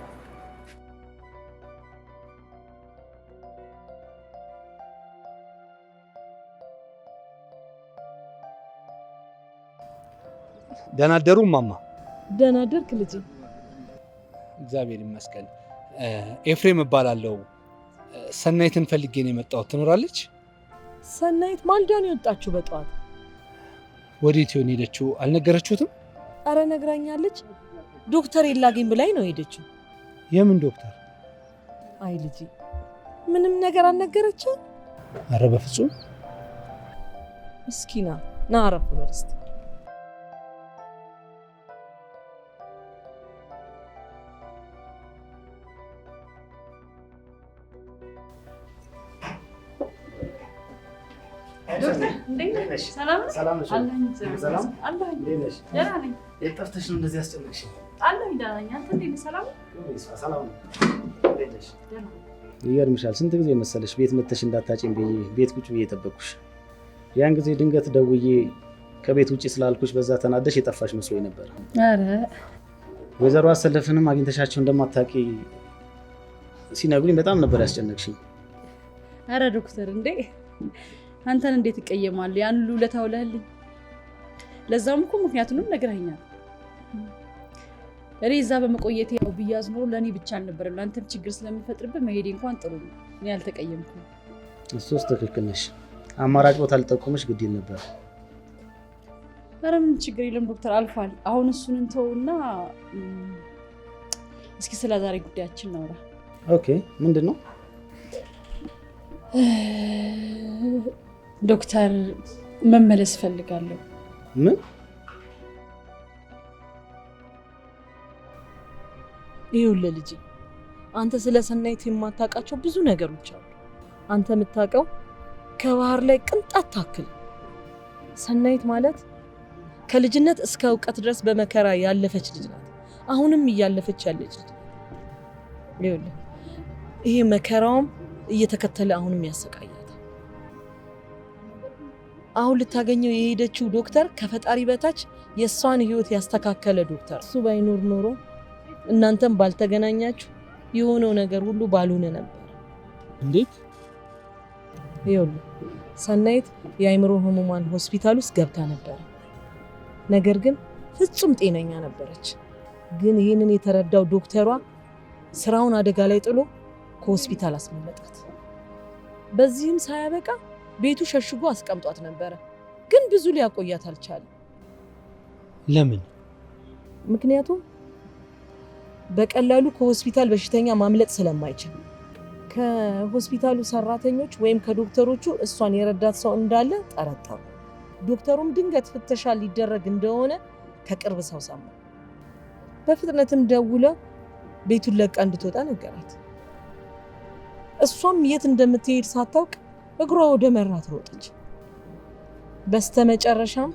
Speaker 1: ደህና አደሩ እማማ?
Speaker 11: ደህና አደርክ ልጄ?
Speaker 1: እግዚአብሔር ይመስገን። ኤፍሬም እባላለሁ። ሰናይትን ፈልጌ ነው የመጣሁት። ትኖራለች?
Speaker 11: ሰናይት ማልዳ ነው የወጣችሁ በጠዋት።
Speaker 1: ወዴት ይሆን ሄደችው? አልነገረችሁትም?
Speaker 11: አረ ነግራኛለች። ዶክተር የላገኝ ብላኝ ነው ሄደችው።
Speaker 1: የምን ዶክተር?
Speaker 11: አይ ልጄ ምንም ነገር አልነገረችም?
Speaker 1: አረ በፍጹም።
Speaker 11: ምስኪና ና አረፍ በል እስቲ።
Speaker 8: ሰላም ነሽ? የት ጠፍተሽ ነው እንደዚህ ያስጨነቅሽ? ይገርምሻል፣ ስንት ጊዜ መሰለሽ ቤት መተሽ እንዳታጪኝ ብዬ ቤት ቁጭ ብዬ የጠበቅኩሽ። ያን ጊዜ ድንገት ደውዬ ከቤት ውጭ ስላልኩሽ በዛ ተናደሽ የጠፋሽ መስሎኝ ነበር።
Speaker 7: ኧረ
Speaker 8: ወይዘሮ አሰለፍንም አግኝተሻቸው እንደማታውቂ ሲነግሩኝ በጣም ነበር ያስጨነቅሽኝ።
Speaker 7: ኧረ ዶክተር እንዴ አንተን እንዴት እቀየማለሁ? ያን ሁሉ ውለታ ውለህልኝ። ለዛም እኮ ምክንያቱንም ነግረኸኛል። እኔ እዛ በመቆየቴ ያው ብያዝ ኖሮ ለእኔ ብቻ አልነበረም ለአንተም ችግር ስለሚፈጥርብህ መሄዴ እንኳን ጥሩ ነው። እኔ አልተቀየምኩም።
Speaker 8: እሱስ ትክክል ነሽ። አማራጭ ቦታ ልጠቁምሽ ግድ ይል ነበር።
Speaker 7: ኧረ ምን ችግር የለም ዶክተር፣ አልፏል። አሁን እሱን እንተውና እስኪ ስለ ዛሬ ጉዳያችን እናውራ።
Speaker 8: ኦኬ፣ ምንድን ነው?
Speaker 7: ዶክተር መመለስ ፈልጋለሁ።
Speaker 8: ምን?
Speaker 11: ይኸውልህ ልጄ፣ አንተ ስለ ሰናይት የማታውቃቸው ብዙ ነገሮች አሉ። አንተ የምታውቀው ከባህር ላይ ቅንጣት ታክል። ሰናይት ማለት ከልጅነት እስከ እውቀት ድረስ በመከራ ያለፈች ልጅ ናት። አሁንም እያለፈች ያለች ልጅ ናት። ይኸውልህ ይሄ መከራውም እየተከተለ አሁንም ያሰቃያታል። አሁን ልታገኘው የሄደችው ዶክተር ከፈጣሪ በታች የእሷን ህይወት ያስተካከለ ዶክተር። እሱ ባይኖር ኖሮ እናንተም ባልተገናኛችሁ የሆነው ነገር ሁሉ ባልሆነ ነበር።
Speaker 1: እንዴት?
Speaker 11: ይኸውልህ ሰናይት የአእምሮ ህሙማን ሆስፒታል ውስጥ ገብታ ነበር። ነገር ግን ፍጹም ጤነኛ ነበረች። ግን ይህንን የተረዳው ዶክተሯ ስራውን አደጋ ላይ ጥሎ ከሆስፒታል አስመለጣት። በዚህም ሳያበቃ ቤቱ ሸሽጎ አስቀምጧት ነበረ። ግን ብዙ ሊያቆያት አልቻለም።
Speaker 1: ለምን?
Speaker 11: ምክንያቱም በቀላሉ ከሆስፒታል በሽተኛ ማምለጥ ስለማይችል ከሆስፒታሉ ሰራተኞች ወይም ከዶክተሮቹ እሷን የረዳት ሰው እንዳለ ጠረጠሩ። ዶክተሩም ድንገት ፍተሻ ሊደረግ እንደሆነ ከቅርብ ሰው ሰማ። በፍጥነትም ደውላ ቤቱን ለቃ እንድትወጣ ነገራት። እሷም የት እንደምትሄድ ሳታውቅ እግሯ ወደ መራት ሮጠች። በስተመጨረሻም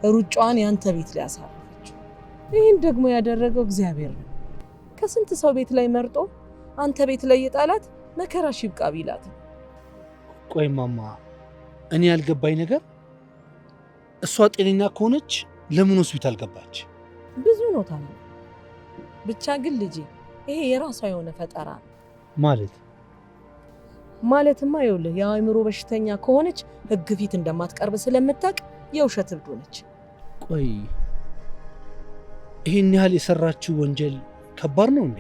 Speaker 11: ሩጫዋን ያንተ ቤት ላይ አሳረፈችው። ይህን ደግሞ ያደረገው እግዚአብሔር ነው። ከስንት ሰው ቤት ላይ መርጦ አንተ ቤት ላይ የጣላት መከራሽ ይብቃ ቢላት።
Speaker 1: ቆይ ማማ፣ እኔ ያልገባኝ ነገር እሷ ጤነኛ ከሆነች ለምን ሆስፒታል ገባች?
Speaker 11: ብዙ ነው ታዲያ። ብቻ ግን ልጄ ይሄ የራሷ የሆነ ፈጠራ ነው። ማለትማ ይኸውልህ የአእምሮ በሽተኛ ከሆነች ሕግ ፊት እንደማትቀርብ ስለምታውቅ የውሸት እብድ ሆነች።
Speaker 1: ቆይ ይህን ያህል የሰራችው ወንጀል ከባድ ነው እንዴ?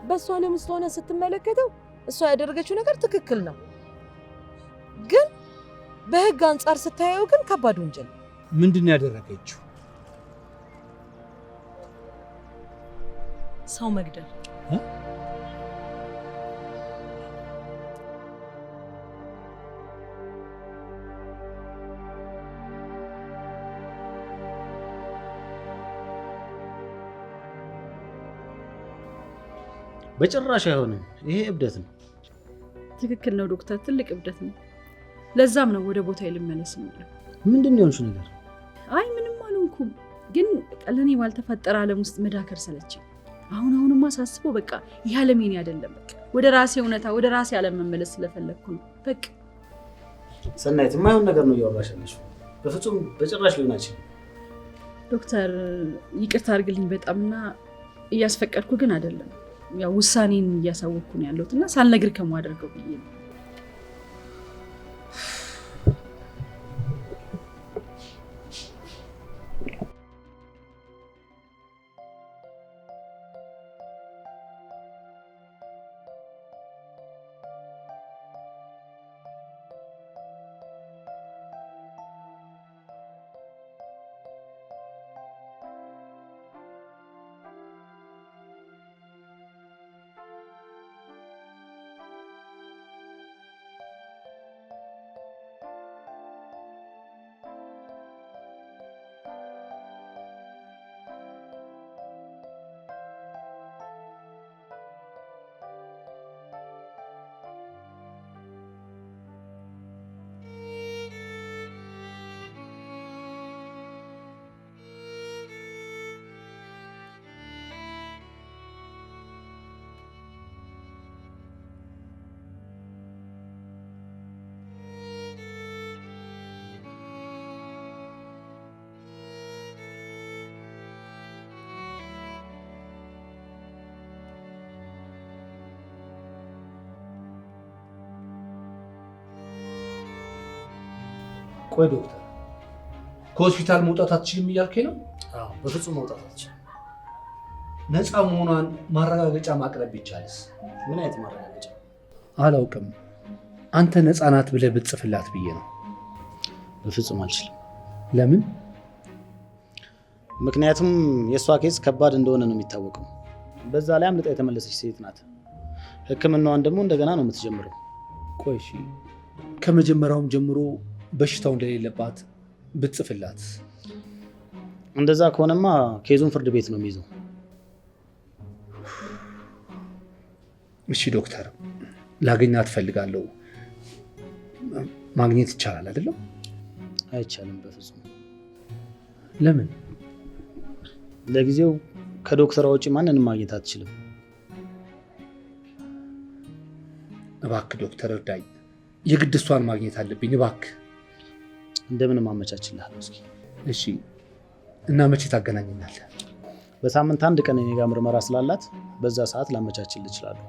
Speaker 11: በእሷ ዓለም ውስጥ ሆነ ስትመለከተው እሷ ያደረገችው ነገር ትክክል ነው፣ ግን በሕግ አንጻር ስታየው ግን ከባድ ወንጀል ነው።
Speaker 1: ምንድን ነው ያደረገችው?
Speaker 11: ሰው መግደል።
Speaker 8: በጭራሽ አይሆንም። ይሄ እብደት ነው።
Speaker 7: ትክክል ነው ዶክተር፣ ትልቅ እብደት ነው። ለዛም ነው ወደ ቦታ ልመለስ ነው።
Speaker 8: ምንድን ነው የሆንሽው ነገር?
Speaker 7: አይ ምንም አልሆንኩም፣ ግን ለእኔ ባልተፈጠረ ዓለም ውስጥ መዳከር ሰለችኝ። አሁንማ ሳስበው በቃ ይህ ዓለም የኔ አይደለም። በቃ ወደ ራሴ እውነታ፣ ወደ ራሴ ዓለም መመለስ ስለፈለግኩ ነው። በቃ
Speaker 8: ሰናይት፣ የማይሆን ነገር ነው እያወራሽ ያለሽው። በፍጹም በጭራሽ ሊሆን አይችልም።
Speaker 7: ዶክተር ይቅርታ አድርግልኝ በጣምና እያስፈቀድኩ ግን አይደለም። ያው ውሳኔን እያሳወቅኩ ነው ያለሁት እና ሳልነግር ከማደርገው ብዬ ነው።
Speaker 1: ቆይ ዶክተር፣ ከሆስፒታል መውጣት አትችልም እያልከኝ ነው?
Speaker 8: አዎ፣ በፍጹም መውጣት አትችልም።
Speaker 1: ነፃ መሆኗን ማረጋገጫ ማቅረብ ቢቻልስ?
Speaker 8: ምን አይነት ማረጋገጫ?
Speaker 1: አላውቅም። አንተ ነፃ ናት ብለህ ብትጽፍላት ብዬ ነው።
Speaker 8: በፍጹም አልችልም።
Speaker 1: ለምን?
Speaker 8: ምክንያቱም የእሷ ኬስ ከባድ እንደሆነ ነው የሚታወቀው። በዛ ላይ አምልጣ የተመለሰች ሴት ናት። ሕክምናዋን ደግሞ እንደገና ነው የምትጀምረው።
Speaker 1: ቆይ እሺ፣ ከመጀመሪያውም ጀምሮ በሽታው እንደሌለባት ብትጽፍላት?
Speaker 8: እንደዛ ከሆነማ ኬዙን ፍርድ ቤት ነው የሚይዘው።
Speaker 1: እሺ ዶክተር፣ ላገኛት እፈልጋለሁ። ማግኘት ይቻላል አይደለም?
Speaker 8: አይቻልም በፍጹም።
Speaker 1: ለምን?
Speaker 8: ለጊዜው ከዶክተሯ ውጭ ማንንም ማግኘት አትችልም።
Speaker 1: እባክህ ዶክተር እርዳኝ። የግድ እሷን ማግኘት አለብኝ። እባክህ
Speaker 8: እንደምንም አመቻችልሃለሁ። እስኪ
Speaker 1: እሺ። እና መቼ ታገናኘናለህ?
Speaker 8: በሳምንት አንድ ቀን እኔ ጋር ምርመራ ስላላት በዛ ሰዓት ላመቻችልህ እችላለሁ።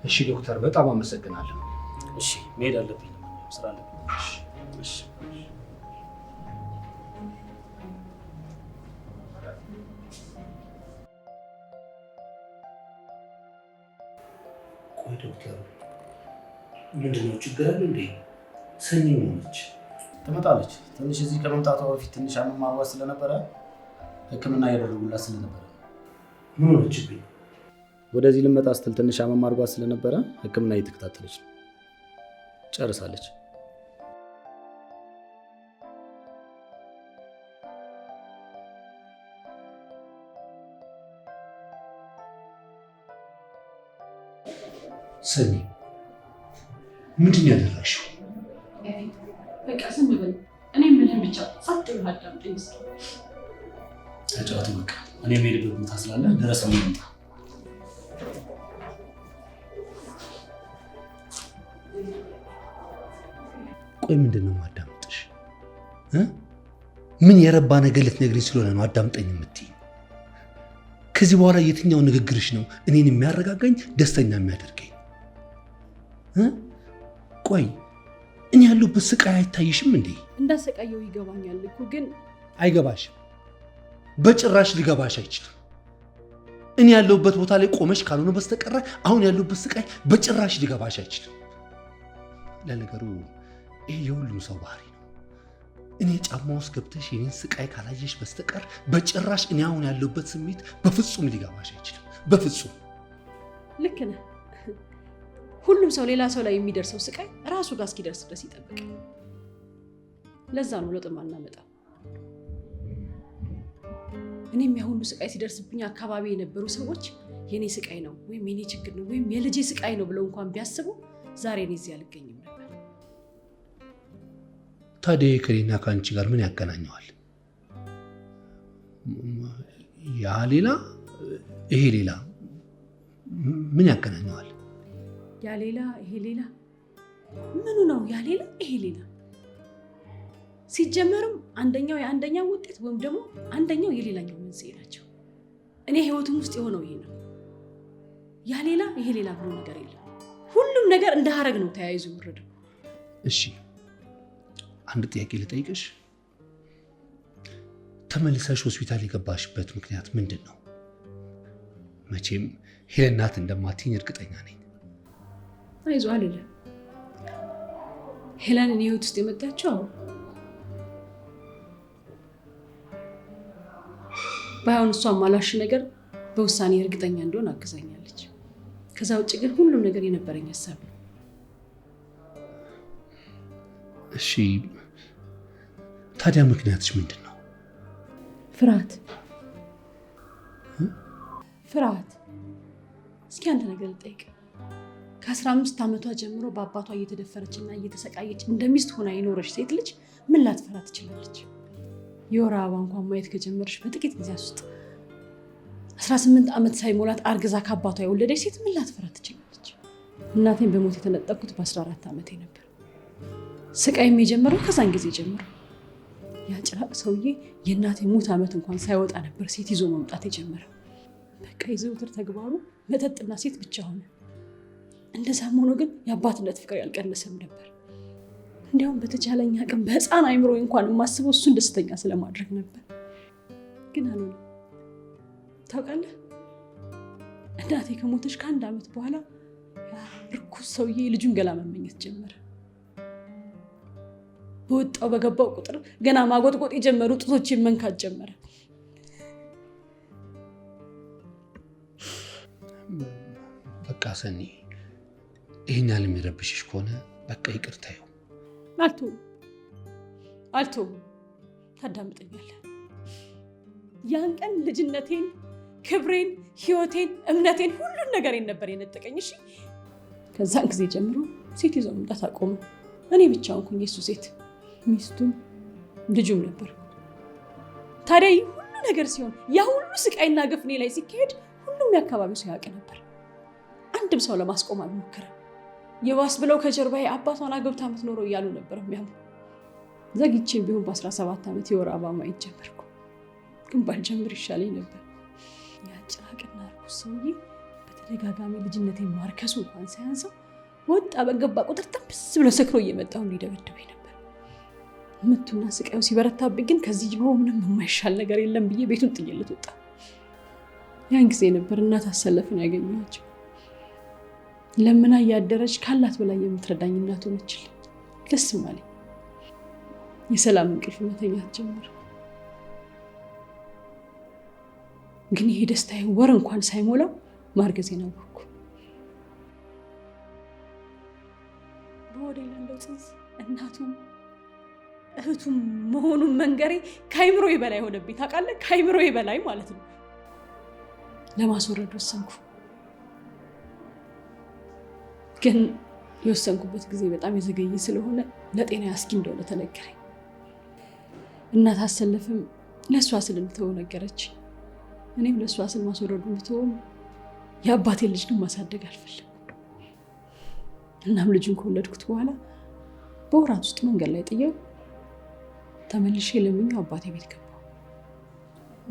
Speaker 1: እሺ ዶክተር፣ በጣም አመሰግናለሁ።
Speaker 8: እሺ፣ መሄድ አለብኝ፣ ስራ አለብኝ። እሺ።
Speaker 1: ቆይ ዶክተር፣ ምንድነው ችግር አለ እንዴ? ሰኞ ነች።
Speaker 8: ትመጣለች። ትንሽ እዚህ ከመምጣቷ በፊት ትንሽ አመማሯ ስለነበረ
Speaker 1: ሕክምና ያደረጉላት ስለነበረ
Speaker 8: ምን ሆነችብኝ?
Speaker 1: ወደዚህ ልመጣ ስትል ትንሽ አመም አድርጓት ስለነበረ ሕክምና እየተከታተለች ነው። ጨርሳለች።
Speaker 8: ሰኒ ምንድን ነው ያደረግሽው?
Speaker 7: በቃ ዝም በል። እኔ የምልህን ብቻ ጸጥ ብለህ አዳምጠኝ።
Speaker 1: ተጫወቱ በቃ። እኔ የምሄድበት ቦታ ስላለ ድረስ ነው የምመጣ።
Speaker 8: ቆይ ምንድን ነው ማዳምጥሽ? ምን የረባ ነገር ልትነግሪኝ ስለሆነ ነው አዳምጠኝ የምትይኝ? ከዚህ በኋላ የትኛው ንግግርሽ ነው እኔን የሚያረጋጋኝ ደስተኛ የሚያደርገኝ? ቆይ እኔ ያለሁበት ስቃይ አይታይሽም እንዴ?
Speaker 7: እንዳሰቃየው ይገባኛል እኮ ግን
Speaker 8: አይገባሽም። በጭራሽ ሊገባሽ አይችልም። እኔ ያለሁበት ቦታ ላይ ቆመሽ ካልሆነ በስተቀረ አሁን ያለሁበት ስቃይ በጭራሽ ሊገባሽ አይችልም። ለነገሩ ይሄ የሁሉም ሰው ባህሪ ነው። እኔ ጫማ ውስጥ ገብተሽ የኔን ስቃይ ካላየሽ በስተቀር በጭራሽ እኔ አሁን ያለሁበት ስሜት በፍጹም ሊገባሽ አይችልም። በፍጹም
Speaker 7: ልክ ነህ። ሁሉም ሰው ሌላ ሰው ላይ የሚደርሰው ስቃይ ራሱ ጋር እስኪደርስ ድረስ ይጠብቃል። ለዛ ነው ለውጥ የማናመጣው። እኔም ያሁሉ ስቃይ ሲደርስብኝ አካባቢ የነበሩ ሰዎች የኔ ስቃይ ነው ወይም የኔ ችግር ነው ወይም የልጄ ስቃይ ነው ብለው እንኳን ቢያስቡ ዛሬ እኔ እዚህ አልገኝም ነበር።
Speaker 8: ታዲያ ከኔና ከአንቺ ጋር ምን ያገናኘዋል? ያ ሌላ ይሄ ሌላ ምን ያገናኘዋል?
Speaker 7: ያ ሌላ ይሄ ሌላ ምኑ ነው? ያ ሌላ ይሄ ሌላ ሲጀመርም አንደኛው የአንደኛው ውጤት ወይም ደግሞ አንደኛው የሌላኛው መንስኤ ናቸው። እኔ ህይወቱም ውስጥ የሆነው ይሄ ነው። ያ ሌላ ይሄ ሌላ ብሎ ነገር የለም። ሁሉም ነገር እንደ ሀረግ ነው ተያይዞ ይወረደው።
Speaker 8: እሺ አንድ ጥያቄ ልጠይቅሽ። ተመልሰሽ ሆስፒታል የገባሽበት ምክንያት ምንድን ነው? መቼም ሄለን ናት እንደማትይኝ እርግጠኛ ነኝ።
Speaker 7: አይዞህ አልልም። ሄለን እኔ ህይወት ውስጥ የመጣችው ባይሆን እሷ ማላሽ ነገር በውሳኔ እርግጠኛ እንደሆን አግዛኛለች። ከዛ ውጭ ግን ሁሉም ነገር የነበረኝ ሀሳብ ነው።
Speaker 8: እሺ ታዲያ ምክንያትሽ ምንድን ነው?
Speaker 7: ፍርሃት። ፍርሃት። እስኪ አንድ ነገር ልጠይቅ። ከ15 ዓመቷ ጀምሮ በአባቷ እየተደፈረችና እየተሰቃየች እንደሚስት ሆና የኖረች ሴት ልጅ ምን ላትፈራ ትችላለች? የወር አበባ እንኳን ማየት ከጀመረች በጥቂት ጊዜ ውስጥ 18 ዓመት ሳይሞላት አርግዛ ከአባቷ የወለደች ሴት ምን ላትፈራ ትችላለች? እናቴን በሞት የተነጠቅኩት በ14 ዓመቴ ነበር። ስቃይም የጀመረው ከዛን ጊዜ ጀምሮ። ያ ጭራቅ ሰውዬ የእናቴ ሙት ዓመት እንኳን ሳይወጣ ነበር ሴት ይዞ መምጣት የጀመረው። በቃ የዘውትር ተግባሩ መጠጥና ሴት ብቻ ሆነ። እንደዛም ሆኖ ግን የአባትነት ፍቅር ያልቀነሰም ነበር። እንዲያውም በተቻለኝ አቅም በህፃን አይምሮ እንኳን የማስበው እሱን ደስተኛ ስለማድረግ ነበር። ግን አልሆነም። ታውቃለህ፣ እናቴ ከሞተች ከ1 ዓመት በኋላ ርኩስ ሰውዬ ልጁን ገላ መመኘት ጀመረ። በወጣው በገባው ቁጥር ገና ማጎጥቆጥ የጀመሩ ጡቶችን መንካት ጀመረ።
Speaker 8: በቃ ሰኒ፣ ይህን ያህል የሚረብሽሽ ከሆነ በቃ ይቅርታ ይው።
Speaker 7: አልተውም። ታዳምጠኛለህ? ያን ቀን ልጅነቴን፣ ክብሬን፣ ህይወቴን፣ እምነቴን፣ ሁሉን ነገሬን ነበር የነጠቀኝ። እሺ፣ ከዛን ጊዜ ጀምሮ ሴት ይዞ መምጣት አቆመ። እኔ ብቻ ሆንኩኝ የሱ ሴት፣ ሚስቱም ልጁም ነበር። ታዲያ ይህ ሁሉ ነገር ሲሆን፣ ያ ሁሉ ስቃይና ግፍ እኔ ላይ ሲካሄድ ሁሉም የአካባቢው ሰው ያውቅ ነበር። አንድም ሰው ለማስቆም አልሞከረም። የባስ ብለው ከጀርባዬ አባቷን አግብታ የምትኖረው እያሉ ነበር የሚያምኑ። ዘግቼም ቢሆን በ17 ዓመት የወር አበባ ማየት ጀመርኩ። ግን ባልጀምር ይሻለኝ ነበር። ያ ጭራቅና ርኩስ ሰውዬ በተደጋጋሚ ልጅነቴን ማርከሱ እንኳን ሳያንሰው ወጣ በገባ ቁጥር ጥብስ ብሎ ሰክሮ እየመጣሁ ሊደበድበኝ ነበር። ምቱና ስቃዩ ሲበረታብኝ ግን ከዚህ ጀምሮ ምንም የማይሻል ነገር የለም ብዬ ቤቱን ጥዬለት ወጣ። ያን ጊዜ ነበር እናት አሰለፍን ያገኘኋቸው። ለምና እያደረች ካላት በላይ የምትረዳኝ እናት ሆነችልኝ። ደስም አለኝ። የሰላም እንቅልፍ መተኛት ጀመርኩ። ግን ይሄ ደስታዬ ወር እንኳን ሳይሞላው ማርገዜን አወቅኩ። በሆዴ ያለው ጽንስ እናቱም እህቱም መሆኑን መንገሬ ከአይምሮዬ በላይ ሆነብኝ። ታውቃለህ? ከአይምሮዬ በላይ ማለት ነው። ለማስወረድ ወሰንኩ። ግን የወሰንኩበት ጊዜ በጣም የዘገየ ስለሆነ ለጤና አስጊ እንደሆነ ተነገረኝ። እናት አሰለፍም ለእሷ ስል እንድተወው ነገረች። እኔም ለእሷ ስል ማስወረዱ እንድተወውም የአባቴ ልጅ ግን ማሳደግ አልፈለኩም። እናም ልጁን ከወለድኩት በኋላ በወራት ውስጥ መንገድ ላይ ጥየው ተመልሼ ለምኜው አባቴ ቤት ገባሁ።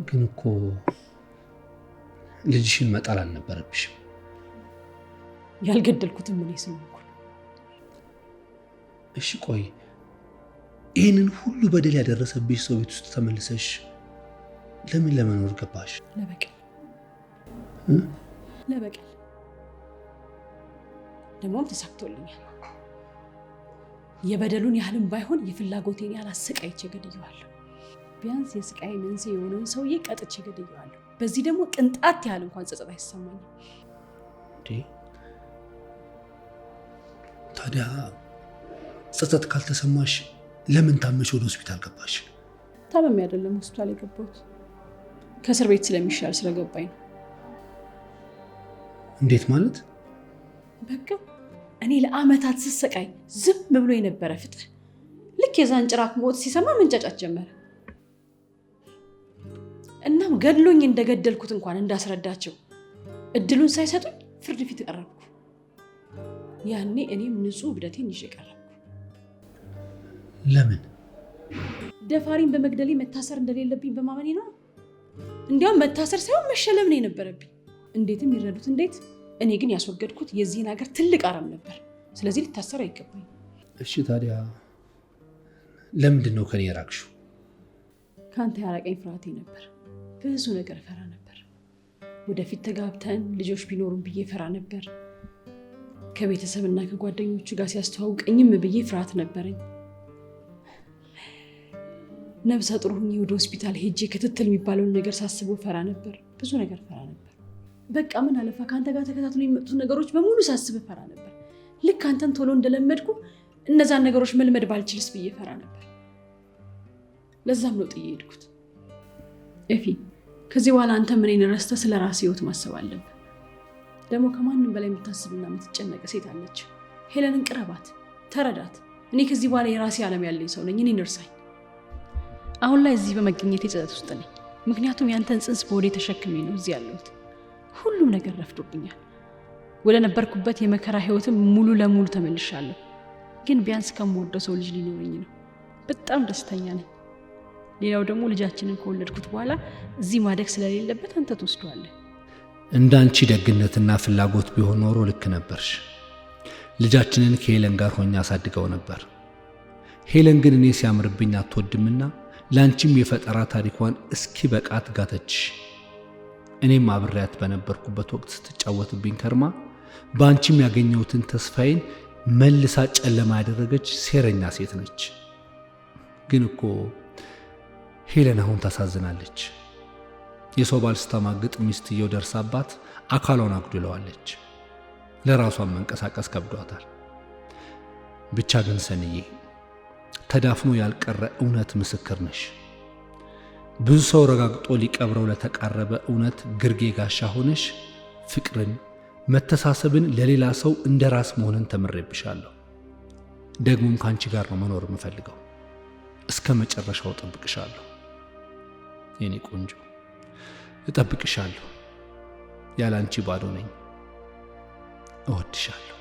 Speaker 8: ግን እኮ ልጅሽን መጣል አልነበረብሽም።
Speaker 7: ያልገደልኩትም ምን ስለሆንኩ።
Speaker 8: እሺ ቆይ ይህንን ሁሉ በደል ያደረሰብሽ ሰው ቤት ውስጥ ተመልሰሽ ለምን ለመኖር ገባሽ?
Speaker 7: ለበቀል ለበቀል። ደግሞም ተሳክቶልኛል። የበደሉን ያህልም ባይሆን የፍላጎቴን ያህል አሰቃይቼ ገድየዋለሁ። ቢያንስ የስቃይ መንስኤ የሆነውን ሰውዬ ቀጥቼ ገድየዋለሁ። በዚህ ደግሞ ቅንጣት ያህል እንኳን ጸጸት አይሰማኝም።
Speaker 8: ታዲያ ጸጸት ካልተሰማሽ ለምን ታመሽ ወደ ሆስፒታል ገባሽ?
Speaker 7: ታመሜ አይደለም ሆስፒታል የገባሁት፣ ከእስር ቤት ስለሚሻል ስለገባኝ ነው።
Speaker 8: እንዴት ማለት?
Speaker 7: በቃ እኔ ለአመታት ስሰቃይ ዝም ብሎ የነበረ ፍጥር ልክ የዛን ጭራቅ ሞት ሲሰማ መንጫጫት ጀመረ። እናም ገድሎኝ እንደገደልኩት እንኳን እንዳስረዳቸው እድሉን ሳይሰጡኝ ፍርድ ፊት ቀረብኩ። ያኔ እኔም ንጹህ እብደቴን ይዤ ቀረብኩ።
Speaker 8: ለምን?
Speaker 7: ደፋሪን በመግደሌ መታሰር እንደሌለብኝ በማመኔ ነው። እንዲያውም መታሰር ሳይሆን መሸለም ነው የነበረብኝ። እንዴትም ይረዱት እንዴት። እኔ ግን ያስወገድኩት የዚህን ሀገር ትልቅ አረም ነበር። ስለዚህ ልታሰር አይገባኝ።
Speaker 8: እሺ ታዲያ ለምንድን ነው ከኔ የራቅሽው?
Speaker 7: ከአንተ ያራቀኝ ፍርሃቴ ነበር። ብዙ ነገር ፈራ ነበር። ወደፊት ተጋብተን ልጆች ቢኖሩን ብዬ ፈራ ነበር። ከቤተሰብና ከጓደኞቹ ጋር ሲያስተዋውቀኝም ብዬ ፍርሃት ነበረኝ። ነብሰ ጡር ሆኜ ወደ ሆስፒታል ሄጄ ክትትል የሚባለውን ነገር ሳስበው ፈራ ነበር። ብዙ ነገር ፈራ ነበር። በቃ ምን አለፋ ከአንተ ጋር ተከታትሎ የሚመጡት ነገሮች በሙሉ ሳስብ ፈራ ነበር። ልክ አንተን ቶሎ እንደለመድኩ እነዛን ነገሮች መልመድ ባልችልስ ብዬ ፈራ ነበር። ለዛም ነው ጥዬ ሄድኩት። ኤፊ፣ ከዚህ በኋላ አንተ እኔን ረስተህ ስለ ራስህ ህይወት ማሰብ አለብህ። ደግሞ ከማንም በላይ የምታስብና የምትጨነቅ ሴት አለች። ሄለንን ቅረባት፣ ተረዳት። እኔ ከዚህ በኋላ የራሴ ዓለም ያለኝ ሰው ነኝ። እኔን እርሳኝ። አሁን ላይ እዚህ በመገኘት የጸጸት ውስጥ ነኝ። ምክንያቱም ያንተን ጽንስ በወዴ ተሸክሜ ነው እዚህ ያለሁት። ሁሉም ነገር ረፍዶብኛል። ወደ ነበርኩበት የመከራ ህይወትም ሙሉ ለሙሉ ተመልሻለሁ። ግን ቢያንስ ከምወደው ሰው ልጅ ሊኖረኝ ነው። በጣም ደስተኛ ነኝ። ሌላው ደግሞ ልጃችንን ከወለድኩት በኋላ እዚህ ማደግ ስለሌለበት አንተ ትወስደዋለህ።
Speaker 8: እንዳንቺ ደግነትና ፍላጎት ቢሆን ኖሮ ልክ ነበርሽ። ልጃችንን ከሄለን ጋር ሆኜ አሳድገው ነበር። ሄለን ግን እኔ ሲያምርብኝ አትወድምና ላንቺም የፈጠራ ታሪኳን እስኪ በቃት ጋተችሽ። እኔም አብሬያት በነበርኩበት ወቅት ስትጫወትብኝ ከርማ በአንቺም ያገኘሁትን ተስፋዬን መልሳ ጨለማ ያደረገች ሴረኛ ሴት ነች። ግን እኮ ሄለን አሁን ታሳዝናለች። የሰው ባል ስታማግጥ ሚስትየው ደርሳባት አካሏን አጉድለዋለች። ለራሷን መንቀሳቀስ ከብዷታል። ብቻ ግን ሰንዬ ተዳፍኖ ያልቀረ እውነት ምስክር ነሽ። ብዙ ሰው ረጋግጦ ሊቀብረው ለተቃረበ እውነት ግርጌ ጋሻ ሆነሽ ፍቅርን፣ መተሳሰብን፣ ለሌላ ሰው እንደ ራስ መሆንን ተምሬብሻለሁ። ደግሞም ከአንቺ ጋር ነው መኖር የምፈልገው። እስከ መጨረሻው እጠብቅሻለሁ የኔ ቆንጆ፣ እጠብቅሻለሁ። ያለ አንቺ ባዶ ነኝ። እወድሻለሁ።